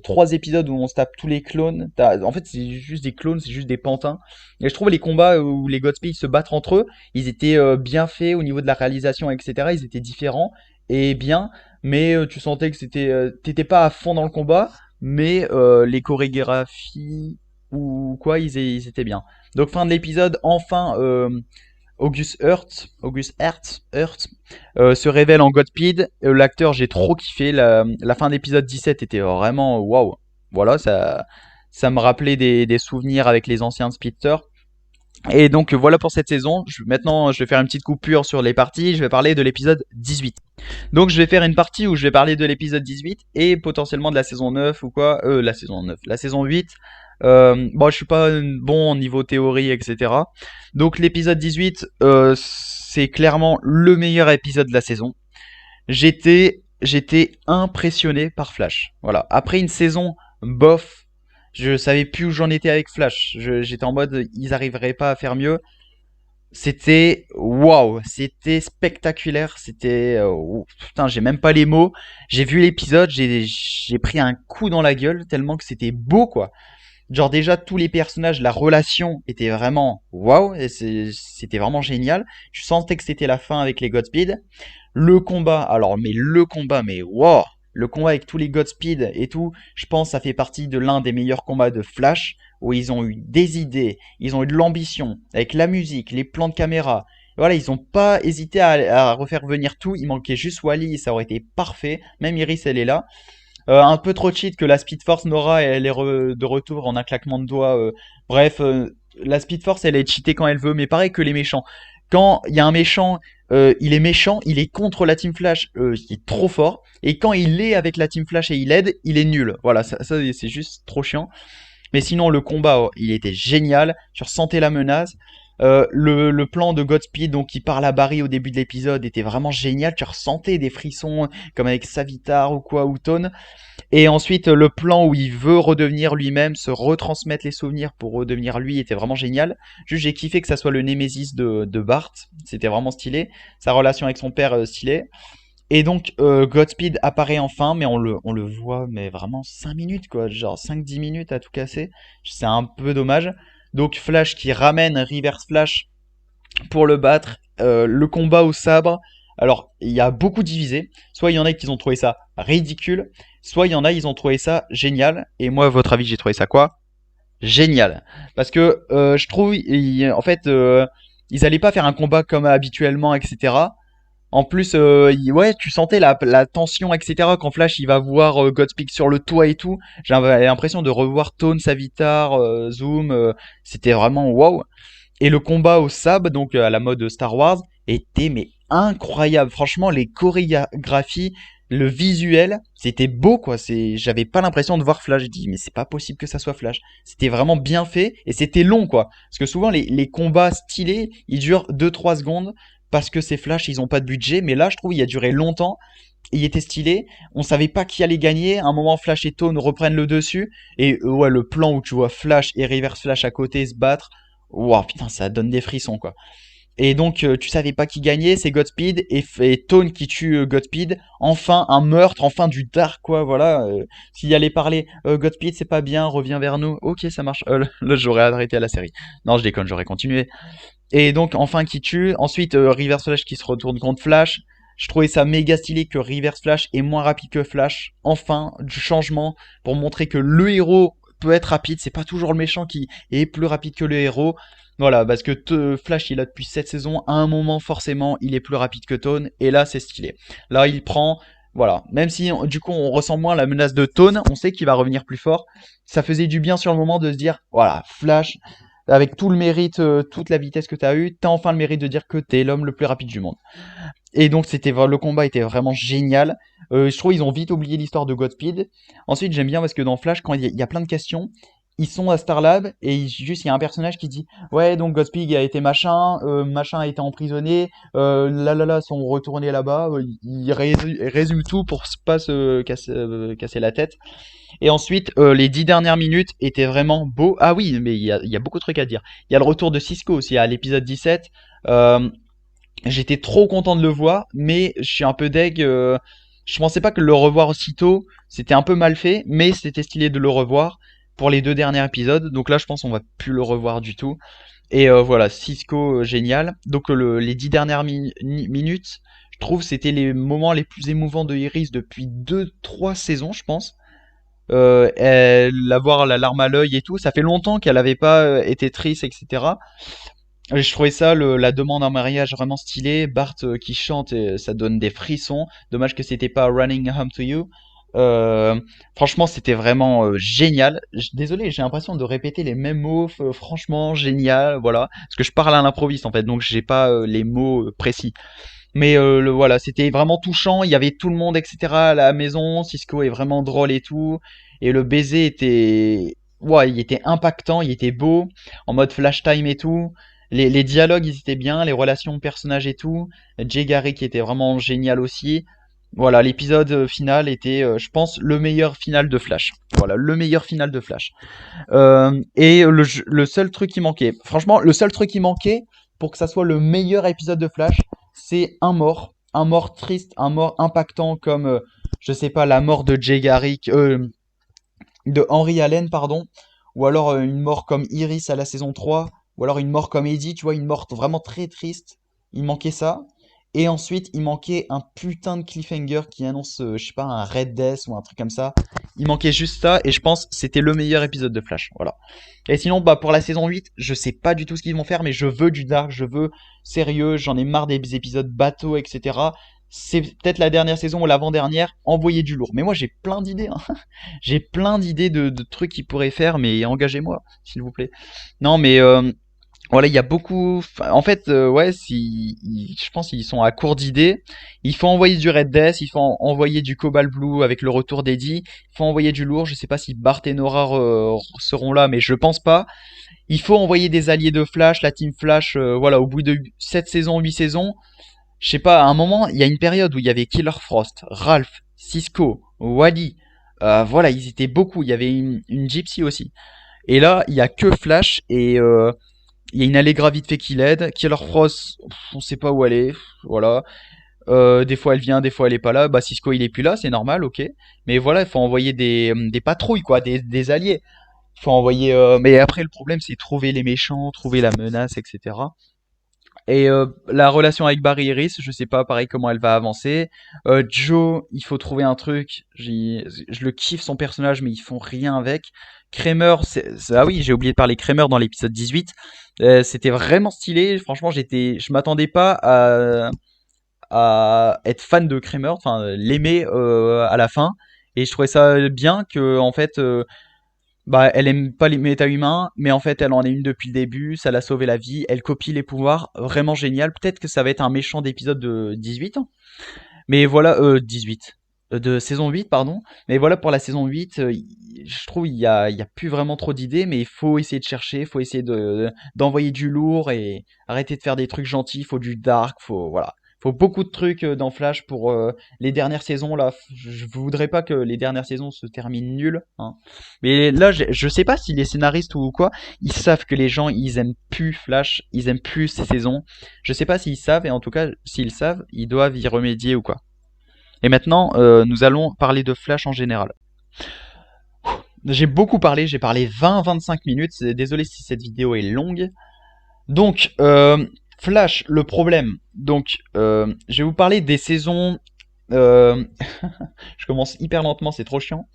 3 épisodes où on se tape tous les clones. En fait, c'est juste des clones, c'est juste des pantins. Et je trouve les combats où les Godspeed se battent entre eux, ils étaient bien faits au niveau de la réalisation, etc. Ils étaient différents et bien, mais tu sentais que t'étais pas à fond dans le combat, mais les chorégraphies ou quoi, ils étaient bien. Donc fin de l'épisode, enfin. August Hurt se révèle en Godspeed. L'acteur, j'ai trop kiffé. La fin d'épisode 17 était vraiment waouh. Voilà, ça me rappelait des souvenirs avec les anciens Speedster. Et donc voilà pour cette saison. Maintenant, je vais faire une petite coupure sur les parties. Je vais parler de l'épisode 18. Donc je vais faire une partie où je vais parler de l'épisode 18 et potentiellement de la saison 9 ou quoi. La saison 9. La saison 8. Bon, je suis pas bon au niveau théorie, etc. Donc l'épisode 18, c'est clairement le meilleur épisode de la saison. J'étais impressionné par Flash. Voilà. Après une saison bof, je savais plus où j'en étais avec Flash. J'étais en mode, ils arriveraient pas à faire mieux. C'était waouh, c'était spectaculaire, c'était putain, j'ai même pas les mots. J'ai vu l'épisode, j'ai pris un coup dans la gueule tellement que c'était beau, quoi. Genre déjà tous les personnages, la relation était vraiment waouh, et c'était vraiment génial. Je sentais que c'était la fin avec les Godspeed. Le combat, alors mais le combat, mais waouh, le combat avec tous les Godspeed et tout, je pense que ça fait partie de l'un des meilleurs combats de Flash où ils ont eu des idées, ils ont eu de l'ambition avec la musique, les plans de caméra. Voilà, ils ont pas hésité à refaire venir tout. Il manquait juste Wally et ça aurait été parfait. Même Iris, elle est là. Un peu trop cheat que la Speed Force Nora, elle est de retour en un claquement de doigts. Bref, la Speed Force, elle est cheatée quand elle veut, mais pareil que les méchants. Quand il y a un méchant, il est méchant, il est contre la Team Flash, il est trop fort. Et quand il est avec la Team Flash et il aide, il est nul. Voilà, ça c'est juste trop chiant. Mais sinon, le combat, il était génial. Tu ressentais la menace. Le plan de Godspeed, donc qui parle à Barry au début de l'épisode, était vraiment génial. Tu ressentais des frissons, comme avec Savitar ou quoi, ou Tone. Et ensuite, le plan où il veut redevenir lui-même, se retransmettre les souvenirs pour redevenir lui, était vraiment génial. Juste, j'ai kiffé que ça soit le Némésis de Bart. C'était vraiment stylé. Sa relation avec son père, stylé. Et donc, Godspeed apparaît enfin, mais on le voit, mais vraiment 5 minutes, quoi. Genre 5-10 minutes à tout casser. C'est un peu dommage. Donc, Flash qui ramène Reverse Flash pour le battre. Le combat au sabre. Alors, il y a beaucoup divisé. Soit il y en a qui ont trouvé ça ridicule, soit il y en a ils ont trouvé ça génial. Et moi, à votre avis, j'ai trouvé ça quoi? Génial. Parce que je trouve, en fait, ils allaient pas faire un combat comme habituellement, etc. En plus, ouais, tu sentais la tension, etc. Quand Flash il va voir Godspeed sur le toit et tout. J'avais l'impression de revoir Tone, Savitar, Zoom. C'était vraiment waouh. Et le combat au sab, donc à la mode Star Wars, était mais incroyable. Franchement, les chorégraphies, le visuel, c'était beau, quoi. J'avais pas l'impression de voir Flash. Je dis mais c'est pas possible que ça soit Flash. C'était vraiment bien fait et c'était long, quoi. Parce que souvent les combats stylés, ils durent 2-3 secondes parce que c'est Flash, ils ont pas de budget. Mais là, je trouve il a duré longtemps. Il était stylé, on savait pas qui allait gagner. À un moment, Flash et Tone reprennent le dessus. Et ouais, le plan où tu vois Flash et Reverse Flash à côté se battre, wow, putain, ça donne des frissons, quoi. Et donc, tu savais pas qui gagnait, c'est Godspeed et Tone qui tue Godspeed. Enfin, un meurtre, enfin du dark, quoi, voilà. S'il allait parler, Godspeed, c'est pas bien, reviens vers nous. Ok, ça marche. Là, j'aurais arrêté la série. Non, je déconne, j'aurais continué. Et donc, enfin, qui tue. Ensuite, Reverse Flash qui se retourne contre Flash. Je trouvais ça méga stylé que Reverse Flash est moins rapide que Flash. Enfin, du changement pour montrer que le héros peut être rapide. C'est pas toujours le méchant qui est plus rapide que le héros. Voilà, parce que Flash, il a depuis 7 saisons. À un moment, forcément, il est plus rapide que Tone. Et là, c'est stylé. Là, il prend. Voilà. Même si, du coup, on ressent moins la menace de Tone, on sait qu'il va revenir plus fort. Ça faisait du bien sur le moment de se dire, voilà, Flash, avec tout le mérite, toute la vitesse que t'as eu, t'as enfin le mérite de dire que t'es l'homme le plus rapide du monde. Et donc le combat était vraiment génial. Je trouve ils ont vite oublié l'histoire de Godspeed. Ensuite j'aime bien parce que dans Flash quand il y a plein de questions, ils sont à Starlab et juste il y a un personnage qui dit ouais donc Godspeed a été machin, machin a été emprisonné, là sont retournés là-bas. Il résume tout pour pas se casser la tête. Et ensuite les 10 dernières minutes étaient vraiment beaux. Ah oui mais il y a beaucoup de trucs à dire. Il y a le retour de Cisco aussi à l'épisode 17. Euh, J'étais trop content de le voir, mais je suis un peu deg. Je pensais pas que le revoir aussitôt, c'était un peu mal fait, mais c'était stylé de le revoir pour les 2 derniers épisodes. Donc là, je pense qu'on va plus le revoir du tout. Et voilà, Cisco, génial. Donc les 10 dernières minutes, je trouve c'était les moments les plus émouvants de Iris depuis 2, 3 saisons, je pense. Elle avoir la larme à l'œil et tout, ça fait longtemps qu'elle avait pas été triste, etc. Je trouvais ça, la demande en mariage vraiment stylée. Bart qui chante, et ça donne des frissons. Dommage que c'était pas Running Home to You. Euh, Franchement, c'était vraiment génial. Désolé, j'ai l'impression de répéter les mêmes mots. Franchement, génial, voilà. Parce que je parle à l'improviste en fait, donc j'ai pas les mots précis. Mais voilà, c'était vraiment touchant. Il y avait tout le monde, etc. à la maison. Cisco est vraiment drôle et tout. Et le baiser était, ouais, il était impactant, il était beau, en mode flash time et tout. Les dialogues, ils étaient bien, les relations de personnages et tout. Jay Garrick était vraiment génial aussi. Voilà, l'épisode final était, je pense, le meilleur final de Flash. Voilà, le meilleur final de Flash. Et le seul truc qui manquait, franchement, le seul truc qui manquait pour que ça soit le meilleur épisode de Flash, c'est un mort triste, un mort impactant comme, je sais pas, la mort de Jay Garrick, de Henry Allen, pardon, ou alors une mort comme Iris à la saison 3, ou alors une mort comme Eddie, tu vois, une mort vraiment très triste. Il manquait ça. Et ensuite, il manquait un putain de cliffhanger qui annonce, je sais pas, un Red Death ou un truc comme ça. Il manquait juste ça, et je pense que c'était le meilleur épisode de Flash. Voilà. Et sinon, bah, pour la saison 8, je sais pas du tout ce qu'ils vont faire, mais je veux du dark, je veux sérieux, j'en ai marre des épisodes bateaux, etc. C'est peut-être la dernière saison ou l'avant-dernière, envoyer du lourd. Mais moi, j'ai plein d'idées, hein. J'ai plein d'idées de trucs qu'ils pourraient faire, mais engagez-moi, s'il vous plaît. Non, mais voilà, il y a beaucoup. En fait, ouais, je pense qu'ils sont à court d'idées. Il faut envoyer du Red Death, il faut envoyer du Cobalt Blue avec le retour d'Eddie. Il faut envoyer du lourd. Je sais pas si Bart et Nora seront là, mais je pense pas. Il faut envoyer des alliés de Flash, la Team Flash. Voilà, au bout de 7 saisons, 8 saisons, je sais pas, à un moment, il y a une période où il y avait Killer Frost, Ralph, Cisco, Wally. Voilà, ils étaient beaucoup. Il y avait une Gypsy aussi. Et là, il y a que Flash et il y a une Allegra vite fait qui l'aide. Killer Frost, on sait pas où elle est. Voilà. Des fois elle vient, des fois elle est pas là. Bah Cisco il est plus là, c'est normal, ok. Mais voilà, il faut envoyer des patrouilles quoi, des alliés. Il faut envoyer. Mais après le problème c'est trouver les méchants, trouver la menace, etc. Et la relation avec Barry Iris, je sais pas pareil comment elle va avancer. Joe, il faut trouver un truc. Je le kiffe son personnage, mais ils font rien avec. Kramer, ah oui, j'ai oublié de parler Kramer dans l'épisode 18. C'était vraiment stylé. Franchement, je m'attendais pas à être fan de Kramer, enfin l'aimer à la fin. Et je trouvais ça bien que en fait, bah, elle aime pas les méta-humains, mais en fait, elle en est une depuis le début, ça l'a sauvé la vie, elle copie les pouvoirs, vraiment génial. Peut-être que ça va être un méchant d'épisode de 18 ans. Mais voilà, 18. De saison 8, pardon. Mais voilà, pour la saison 8, je trouve il y a plus vraiment trop d'idées, mais il faut essayer de chercher, il faut essayer d'envoyer du lourd et arrêter de faire des trucs gentils, il faut du dark, voilà. Faut beaucoup de trucs dans Flash pour les dernières saisons là. Je voudrais pas que les dernières saisons se terminent nulles, hein. Mais là, je sais pas si les scénaristes ou quoi, ils savent que les gens ils aiment plus Flash, ils aiment plus ces saisons. Je sais pas s'ils savent, et en tout cas, s'ils savent, ils doivent y remédier ou quoi. Et maintenant, nous allons parler de Flash en général. J'ai beaucoup parlé, j'ai parlé 20-25 minutes. Désolé si cette vidéo est longue. Donc, Flash, le problème. Donc, je vais vous parler des saisons. euh, je commence hyper lentement, c'est trop chiant.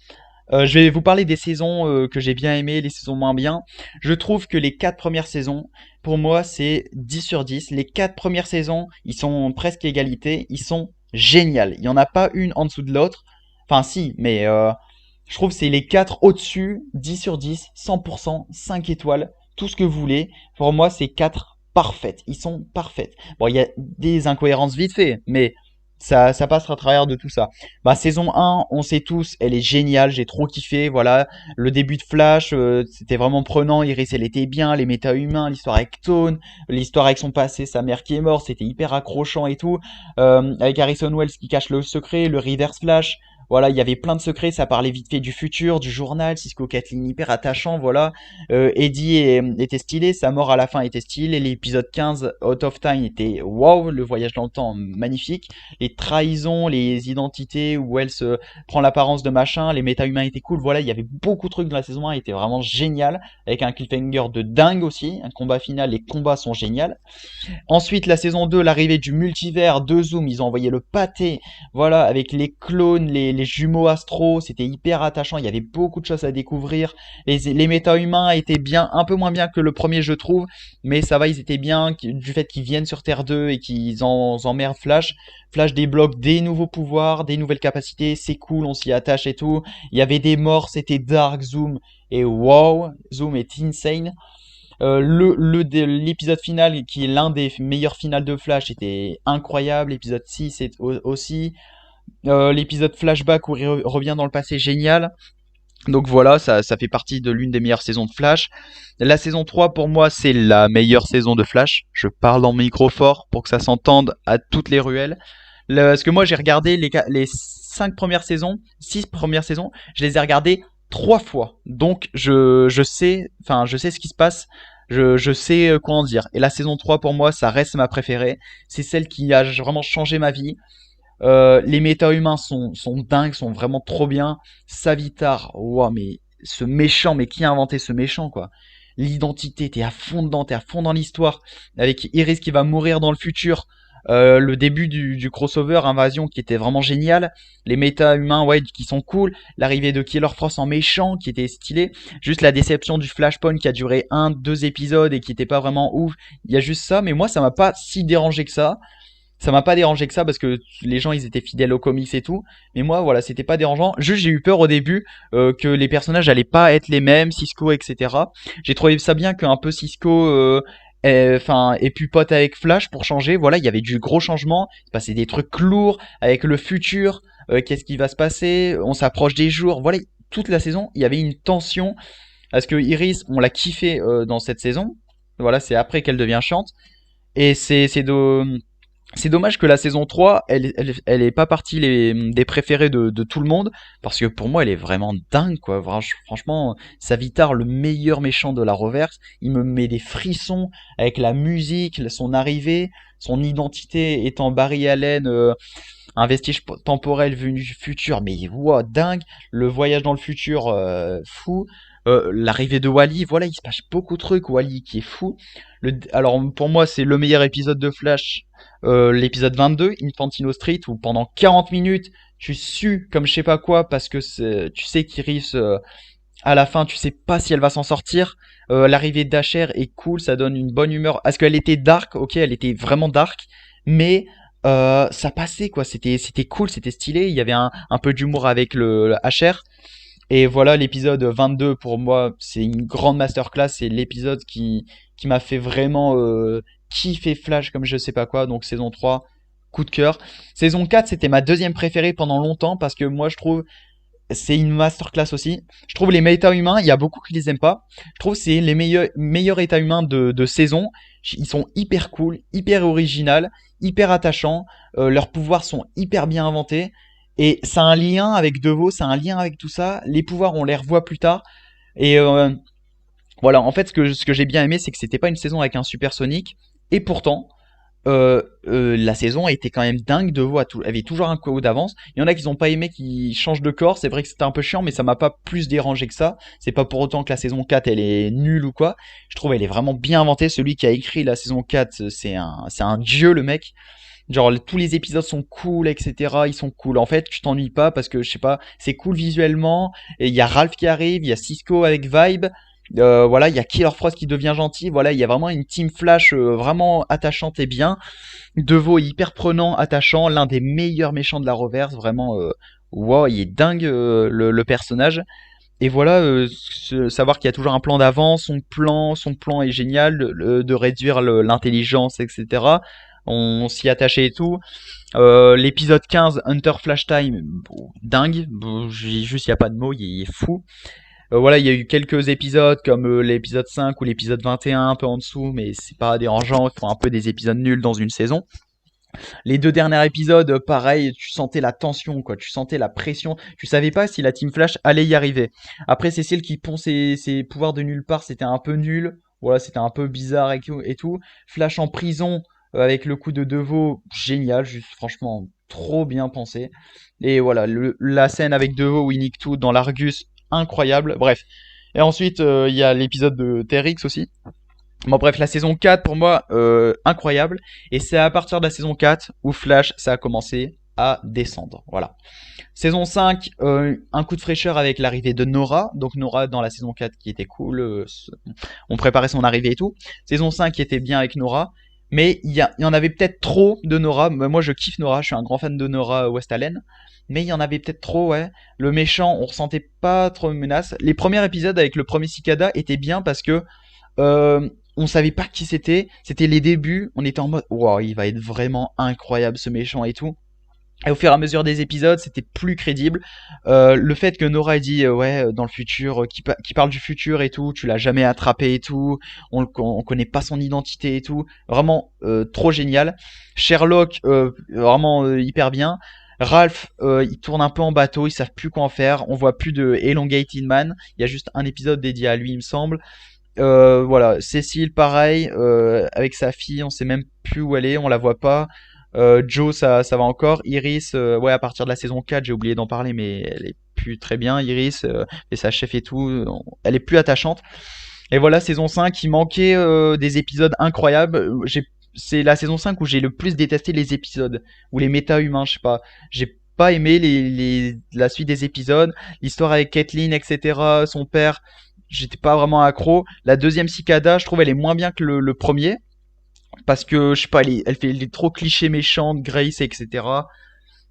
Je vais vous parler des saisons que j'ai bien aimées, les saisons moins bien. Je trouve que les 4 premières saisons, pour moi, c'est 10 sur 10. Les 4 premières saisons, ils sont presque égalité. Ils sont géniales. Il n'y en a pas une en dessous de l'autre. Enfin, si, mais je trouve que c'est les 4 au-dessus, 10 sur 10, 100%, 5 étoiles, tout ce que vous voulez. Pour moi, c'est 4 parfaites. Ils sont parfaites. Bon, il y a des incohérences vite fait, mais ça passe à travers de tout ça. Bah, saison 1, on sait tous, elle est géniale, j'ai trop kiffé, voilà. Le début de Flash, c'était vraiment prenant, Iris, elle était bien, les méta-humains, l'histoire avec Tone, l'histoire avec son passé, sa mère qui est morte, c'était hyper accrochant et tout. Avec Harrison Wells qui cache le secret, le Reverse Flash, voilà, il y avait plein de secrets, ça parlait vite fait du futur, du journal, Cisco Kathleen hyper attachant, voilà. Était stylé, sa mort à la fin était stylée, l'épisode 15, Out of Time, était wow, le voyage dans le temps, magnifique. Les trahisons, les identités où elle se prend l'apparence de machin, les méta-humains étaient cool, voilà, il y avait beaucoup de trucs dans la saison 1, était vraiment génial, avec un cliffhanger de dingue aussi, un combat final, les combats sont géniaux. Ensuite, la saison 2, l'arrivée du multivers de Zoom, ils ont envoyé le pâté, voilà, avec les clones, les jumeaux astro, c'était hyper attachant, il y avait beaucoup de choses à découvrir. Les méta-humains étaient bien, un peu moins bien que le premier, je trouve, mais ça va, ils étaient bien, du fait qu'ils viennent sur Terre 2 et qu'ils emmerdent Flash. Flash débloque des nouveaux pouvoirs, des nouvelles capacités, c'est cool, on s'y attache et tout. Il y avait des morts, c'était Dark, Zoom, et wow, Zoom est insane. L'épisode final, qui est l'un des meilleurs finales de Flash, était incroyable. L'épisode 6 aussi. L'épisode flashback où il revient dans le passé, génial. Donc voilà, ça fait partie de l'une des meilleures saisons de Flash. La saison 3, pour moi, c'est la meilleure saison de Flash. Je parle dans le micro fort pour que ça s'entende à toutes les ruelles. Parce que moi, j'ai regardé les 5 premières saisons, 6 premières saisons, je les ai regardées 3 fois. Donc, je sais ce qui se passe. Je sais quoi en dire. Et la saison 3, pour moi, ça reste ma préférée. C'est celle qui a vraiment changé ma vie. Les méta-humains sont dingues, sont vraiment trop bien. Savitar, wow, mais ce méchant, mais qui a inventé ce méchant, quoi? L'identité, t'es à fond dedans, t'es à fond dans l'histoire. Avec Iris qui va mourir dans le futur. Le début du crossover Invasion qui était vraiment génial. Les méta-humains, ouais, qui sont cool. L'arrivée de Killer Frost en méchant qui était stylé. Juste la déception du Flashpoint qui a duré 1, 2 épisodes et qui était pas vraiment ouf. Il y a juste ça, mais moi ça m'a pas si dérangé que ça. Ça m'a pas dérangé que ça parce que les gens ils étaient fidèles aux comics et tout. Mais moi voilà, c'était pas dérangeant. Juste j'ai eu peur au début que les personnages allaient pas être les mêmes, Cisco, etc. J'ai trouvé ça bien qu'un peu Cisco ait pu pote avec Flash pour changer. Voilà, il y avait du gros changement. Il se passait des trucs lourds avec le futur. Qu'est-ce qui va se passer? On s'approche des jours. Voilà, toute la saison, il y avait une tension. Parce que Iris, on l'a kiffé dans cette saison. Voilà, c'est après qu'elle devient chante. Et c'est dommage que la saison 3, elle est pas partie des préférés de tout le monde, parce que pour moi, elle est vraiment dingue, quoi. Franchement, Savitar, le meilleur méchant de la reverse, il me met des frissons avec la musique, son arrivée, son identité étant Barry Allen, un vestige temporel venu du futur, mais wow, dingue. Le voyage dans le futur, fou. L'arrivée de Wally, voilà, il se passe beaucoup de trucs. Wally qui est fou. Alors pour moi, c'est le meilleur épisode de Flash, l'épisode 22, Infantino Street, où pendant 40 minutes, tu sues comme je sais pas quoi parce que tu sais qu'Iris, à la fin, tu sais pas si elle va s'en sortir. L'arrivée d'Asher est cool, ça donne une bonne humeur. Est-ce qu'elle était dark? Ok, elle était vraiment dark, mais ça passait quoi. C'était cool, c'était stylé. Il y avait un peu d'humour avec le Asher. Et voilà, l'épisode 22 pour moi, c'est une grande masterclass. C'est l'épisode qui m'a fait vraiment kiffer Flash comme je sais pas quoi. Donc saison 3, coup de cœur. Saison 4, c'était ma deuxième préférée pendant longtemps parce que moi je trouve c'est une masterclass aussi. Je trouve les méta-humains, il y a beaucoup qui les aiment pas. Je trouve que c'est les meilleurs états humains de saison. Ils sont hyper cool, hyper original, hyper attachants. Leurs pouvoirs sont hyper bien inventés. Et ça a un lien avec Devo, ça a un lien avec tout ça. Les pouvoirs, on les revoit plus tard. Et voilà, en fait, ce que j'ai bien aimé, c'est que c'était pas une saison avec un supersonique. Et pourtant, La saison était quand même dingue de voix, avait toujours un KO d'avance. Il y en a qui n'ont pas aimé qui changent de corps, c'est vrai que c'était un peu chiant, mais ça m'a pas plus dérangé que ça. C'est pas pour autant que la saison 4 elle est nulle ou quoi. Je trouve elle est vraiment bien inventée. Celui qui a écrit la saison 4, c'est un dieu le mec. Genre tous les épisodes sont cool, etc. Ils sont cool. En fait, tu t'ennuies pas parce que je sais pas, c'est cool visuellement. Et il y a Ralph qui arrive, il y a Cisco avec Vibe. Voilà, il y a Killer Frost qui devient gentil. Voilà, il y a vraiment une team Flash vraiment attachante et bien. Devo est hyper prenant, attachant, l'un des meilleurs méchants de la reverse. Vraiment, wow, il est dingue le personnage. Et voilà, savoir qu'il y a toujours un plan d'avance, son plan est génial, de réduire l'intelligence, etc. On s'y attachait et tout. L'épisode 15, Hunter Flash Time, bon, dingue. Bon, juste, il n'y a pas de mots, il est fou. Voilà, il y a eu quelques épisodes comme l'épisode 5 ou l'épisode 21, un peu en dessous, mais c'est pas dérangeant, il faut un peu des épisodes nuls dans une saison. Les deux derniers épisodes, pareil, tu sentais la tension, quoi. Tu sentais la pression. Tu savais pas si la Team Flash allait y arriver. Après, Cécile qui pond ses pouvoirs de nulle part, c'était un peu nul. Voilà, c'était un peu bizarre et tout. Flash en prison avec le coup de Devo, génial, juste franchement trop bien pensé. Et voilà, la scène avec Devo où il nique tout dans l'Argus, incroyable. Bref. Et ensuite, il y a l'épisode de TRX aussi. Bon bref, la saison 4 pour moi, incroyable. Et c'est à partir de la saison 4 où Flash, ça a commencé à descendre. Voilà. Saison 5, un coup de fraîcheur avec l'arrivée de Nora. Donc Nora dans la saison 4 qui était cool. On préparait son arrivée et tout. Saison 5 qui était bien avec Nora. Mais il y en avait peut-être trop de Nora. Moi je kiffe Nora, je suis un grand fan de Nora Westalen. Mais il y en avait peut-être trop, ouais. Le méchant, on ressentait pas trop une menace. Les premiers épisodes avec le premier Cicada étaient bien parce que on savait pas qui c'était. C'était les débuts. On était en mode, wow, il va être vraiment incroyable ce méchant et tout. Et au fur et à mesure des épisodes, c'était plus crédible. Le fait que Nora ait dit ouais dans le futur, qui parle du futur et tout, tu l'as jamais attrapé et tout, on connaît pas son identité et tout, vraiment trop génial. Sherlock vraiment hyper bien. Ralph, il tourne un peu en bateau, ils savent plus quoi en faire. On voit plus de Elongated Man. Il y a juste un épisode dédié à lui, il me semble. Voilà, Cécile, pareil, avec sa fille, on sait même plus où elle est, on la voit pas. Joe, ça va encore. Iris, ouais, à partir de la saison 4, j'ai oublié d'en parler, mais elle est plus très bien. Iris, et sa chef et tout, elle est plus attachante. Et voilà, saison 5, il manquait des épisodes incroyables. C'est la saison 5 où j'ai le plus détesté les épisodes, ou les méta-humains, je sais pas. J'ai pas aimé la suite des épisodes, l'histoire avec Caitlyn, etc., son père, j'étais pas vraiment accro. La deuxième Cicada, je trouve elle est moins bien que le premier, parce que, je sais pas, elle est trop cliché méchante, Grace, etc.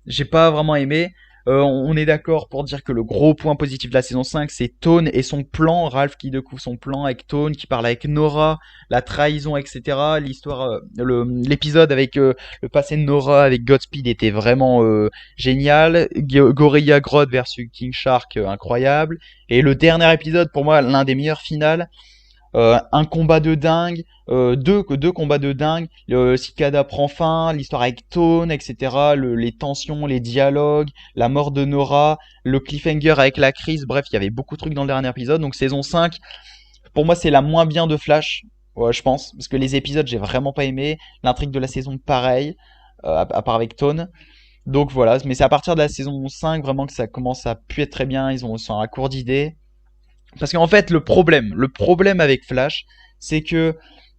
J'ai pas vraiment aimé. On est d'accord pour dire que le gros point positif de la saison 5, c'est Tone et son plan. Ralph qui découvre son plan avec Tone, qui parle avec Nora, la trahison, etc. L'histoire, l'épisode avec le passé de Nora avec Godspeed était vraiment génial. Gorilla Grodd versus King Shark, incroyable. Et le dernier épisode, pour moi, l'un des meilleurs finales, un combat de dingue, deux combats de dingue, le Cicada prend fin, l'histoire avec Tone, etc., les tensions, les dialogues, la mort de Nora, le cliffhanger avec la crise, bref, il y avait beaucoup de trucs dans le dernier épisode, donc saison 5, pour moi c'est la moins bien de Flash, ouais, je pense, parce que les épisodes j'ai vraiment pas aimé, l'intrigue de la saison pareil, à part avec Tone, donc voilà, mais c'est à partir de la saison 5 vraiment que ça commence à plus être très bien, ils sont à court d'idées, parce qu'en fait, le problème avec Flash, c'est que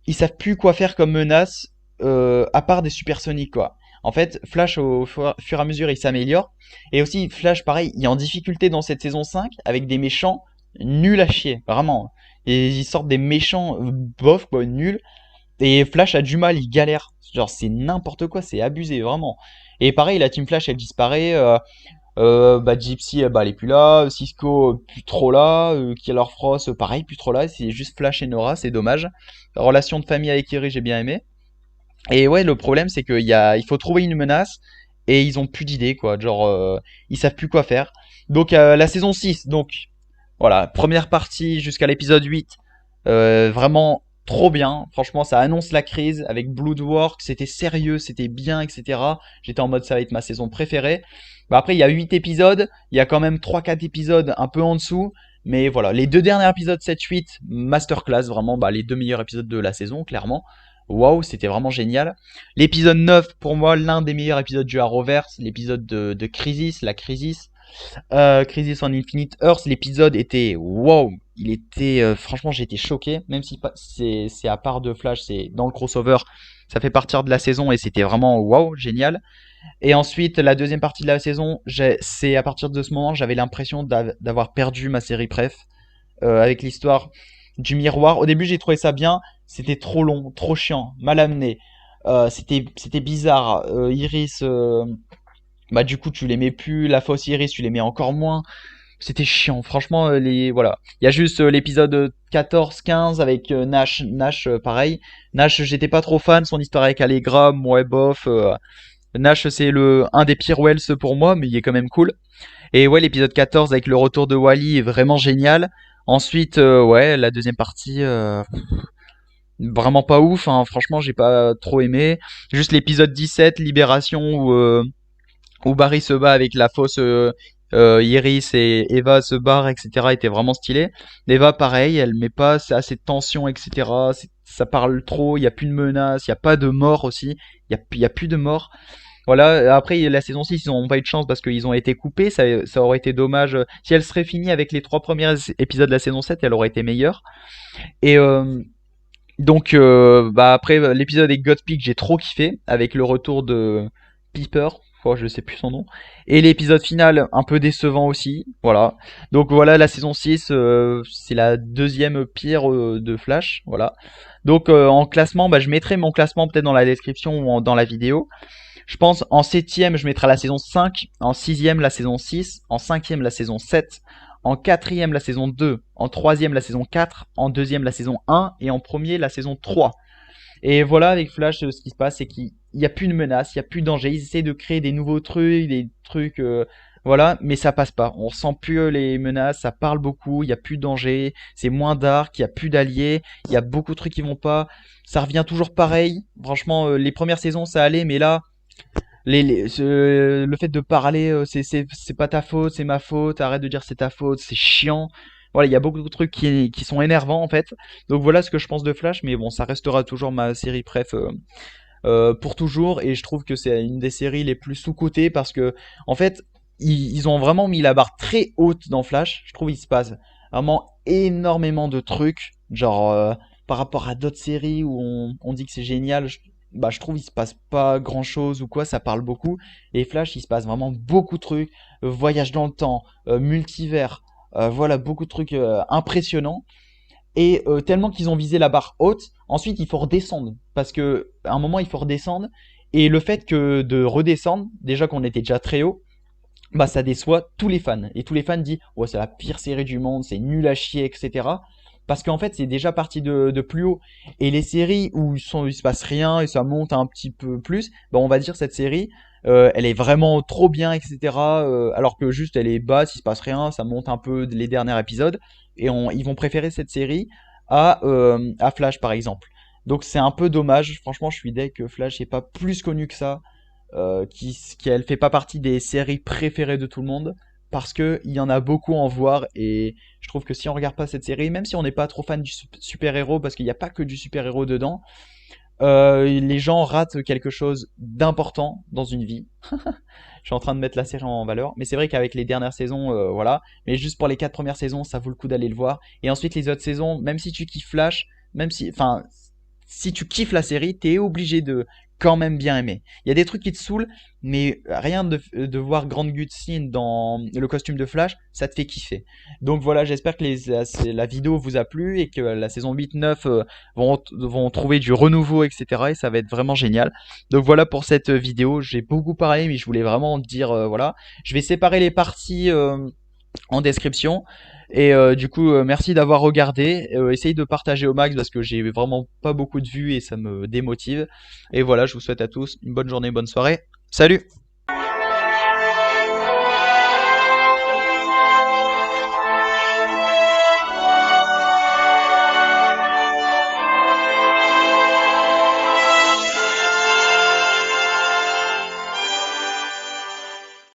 ils savent plus quoi faire comme menace à part des supersoniques quoi. En fait, Flash au fur et à mesure il s'améliore et aussi Flash pareil, il est en difficulté dans cette saison 5 avec des méchants nuls à chier, vraiment. Et ils sortent des méchants bof quoi, nuls et Flash a du mal, il galère. Genre c'est n'importe quoi, c'est abusé vraiment. Et pareil, la Team Flash elle disparaît. Bah Gypsy, bah elle est plus là. Cisco, plus trop là. Killer Frost, pareil, plus trop là. C'est juste Flash et Nora, c'est dommage. Relation de famille avec Eri, j'ai bien aimé. Et ouais, le problème, c'est il faut trouver une menace et ils ont plus d'idées, quoi. Genre, ils savent plus quoi faire. Donc, la saison 6, donc, voilà, première partie jusqu'à l'épisode 8, vraiment trop bien. Franchement, ça annonce la crise avec Bloodwork, c'était sérieux, c'était bien, etc. J'étais en mode ça va être ma saison préférée. Bah après, il y a 8 épisodes, il y a quand même 3-4 épisodes un peu en dessous. Mais voilà, les deux derniers épisodes 7-8, masterclass, vraiment bah, les deux meilleurs épisodes de la saison, clairement. waouh, c'était vraiment génial. L'épisode 9, pour moi, l'un des meilleurs épisodes du Arrowverse, l'épisode de Crisis, la Crisis. Crisis on Infinite Earth, l'épisode était wow, il était franchement j'ai été choqué, même si c'est à part de Flash, c'est dans le crossover, ça fait partir de la saison et c'était vraiment wow, génial. Et ensuite la deuxième partie de la saison, c'est à partir de ce moment j'avais l'impression d'avoir perdu ma série préf avec l'histoire du miroir. Au début j'ai trouvé ça bien, c'était trop long, trop chiant, mal amené. C'était bizarre. Iris, bah du coup tu l'aimais plus, la fausse Iris tu l'aimais encore moins. C'était chiant, franchement, voilà. Il y a juste l'épisode 14-15 avec Nash. Nash, pareil. Nash, j'étais pas trop fan. Son histoire avec Allegra, ouais, bof. Nash, c'est un des pires Wells pour moi, mais il est quand même cool. Et ouais, l'épisode 14 avec le retour de Wally est vraiment génial. Ensuite, ouais, la deuxième partie, vraiment pas ouf. Hein. Franchement, j'ai pas trop aimé. Juste l'épisode 17, Libération, où Barry se bat avec la fausse Iris et Eva se barre, etc. était vraiment stylé. Eva, pareil, elle met pas assez de tension, etc. Ça parle trop, il y a plus de menaces, il y a pas de mort aussi, il y a plus de mort. Voilà, après la saison 6, ils n'ont pas eu de chance parce qu'ils ont été coupés, ça aurait été dommage. Si elle serait finie avec les 3 premiers épisodes de la saison 7, elle aurait été meilleure. Et donc, bah après l'épisode avec Godspeed, j'ai trop kiffé avec le retour de Piper. Oh, je sais plus son nom. Et l'épisode final, un peu décevant aussi. Voilà. Donc voilà, la saison 6, c'est la deuxième pire de Flash. Voilà. Donc en classement, bah, je mettrai mon classement peut-être dans la description ou dans la vidéo. Je pense en septième, je mettrai la saison 5, en sixième la saison 6, en cinquième la saison 7, en quatrième la saison 2, en troisième la saison 4, en deuxième la saison 1 et en premier la saison 3. Et voilà, avec Flash, ce qui se passe, c'est qu'il n'y a plus de menace, il n'y a plus de danger. Ils essaient de créer des nouveaux trucs, des trucs, voilà, mais ça passe pas. On sent plus les menaces, ça parle beaucoup, il n'y a plus de danger, c'est moins dark, il n'y a plus d'alliés, il y a beaucoup de trucs qui vont pas. Ça revient toujours pareil. Franchement, les premières saisons, ça allait, mais là, le fait de parler, c'est pas ta faute, c'est ma faute, arrête de dire c'est ta faute, c'est chiant. Voilà, il y a beaucoup de trucs qui sont énervants en fait. Donc voilà ce que je pense de Flash, mais bon, ça restera toujours ma série préf pour toujours, et je trouve que c'est une des séries les plus sous-cotées parce que en fait, ils ont vraiment mis la barre très haute dans Flash. Je trouve il se passe vraiment énormément de trucs, genre par rapport à d'autres séries où on dit que c'est génial. Bah, je trouve il se passe pas grand chose ou quoi, ça parle beaucoup. Et Flash, il se passe vraiment beaucoup de trucs, voyage dans le temps, multivers, voilà, beaucoup de trucs impressionnants. Et tellement qu'ils ont visé la barre haute, ensuite il faut redescendre. Parce que à un moment il faut redescendre. Et le fait que de redescendre, déjà qu'on était déjà très haut, bah ça déçoit tous les fans. Et tous les fans disent ouais c'est la pire série du monde, c'est nul à chier, etc. Parce qu'en fait c'est déjà parti de plus haut. Et les séries où il se passe rien et ça monte un petit peu plus, bah on va dire cette série, elle est vraiment trop bien, etc. Alors que juste elle est basse, il se passe rien, ça monte un peu les derniers épisodes. Et ils vont préférer cette série à Flash par exemple. Donc c'est un peu dommage, franchement je suis deg que Flash n'est pas plus connu que ça, elle fait pas partie des séries préférées de tout le monde parce que il y en a beaucoup à en voir, et je trouve que si on regarde pas cette série, même si on n'est pas trop fan du super-héros parce qu'il n'y a pas que du super-héros dedans, les gens ratent quelque chose d'important dans une vie. Je suis en train de mettre la série en valeur, mais c'est vrai qu'avec les dernières saisons, voilà, mais juste pour les 4 premières saisons, ça vaut le coup d'aller le voir. Et ensuite les autres saisons, même si tu kiffes Flash, même si, enfin, si tu kiffes la série, t'es obligé de quand même bien aimer. Il y a des trucs qui te saoulent, mais rien de voir Grant Gustin dans le costume de Flash, ça te fait kiffer. Donc voilà, j'espère que la vidéo vous a plu et que la saison 8-9 vont trouver du renouveau, etc. Et ça va être vraiment génial. Donc voilà pour cette vidéo, j'ai beaucoup parlé, mais je voulais vraiment dire, voilà. Je vais séparer les parties en description. Et du coup, merci d'avoir regardé. Essayez de partager au max parce que j'ai vraiment pas beaucoup de vues et ça me démotive. Et voilà, je vous souhaite à tous une bonne journée, bonne soirée. Salut!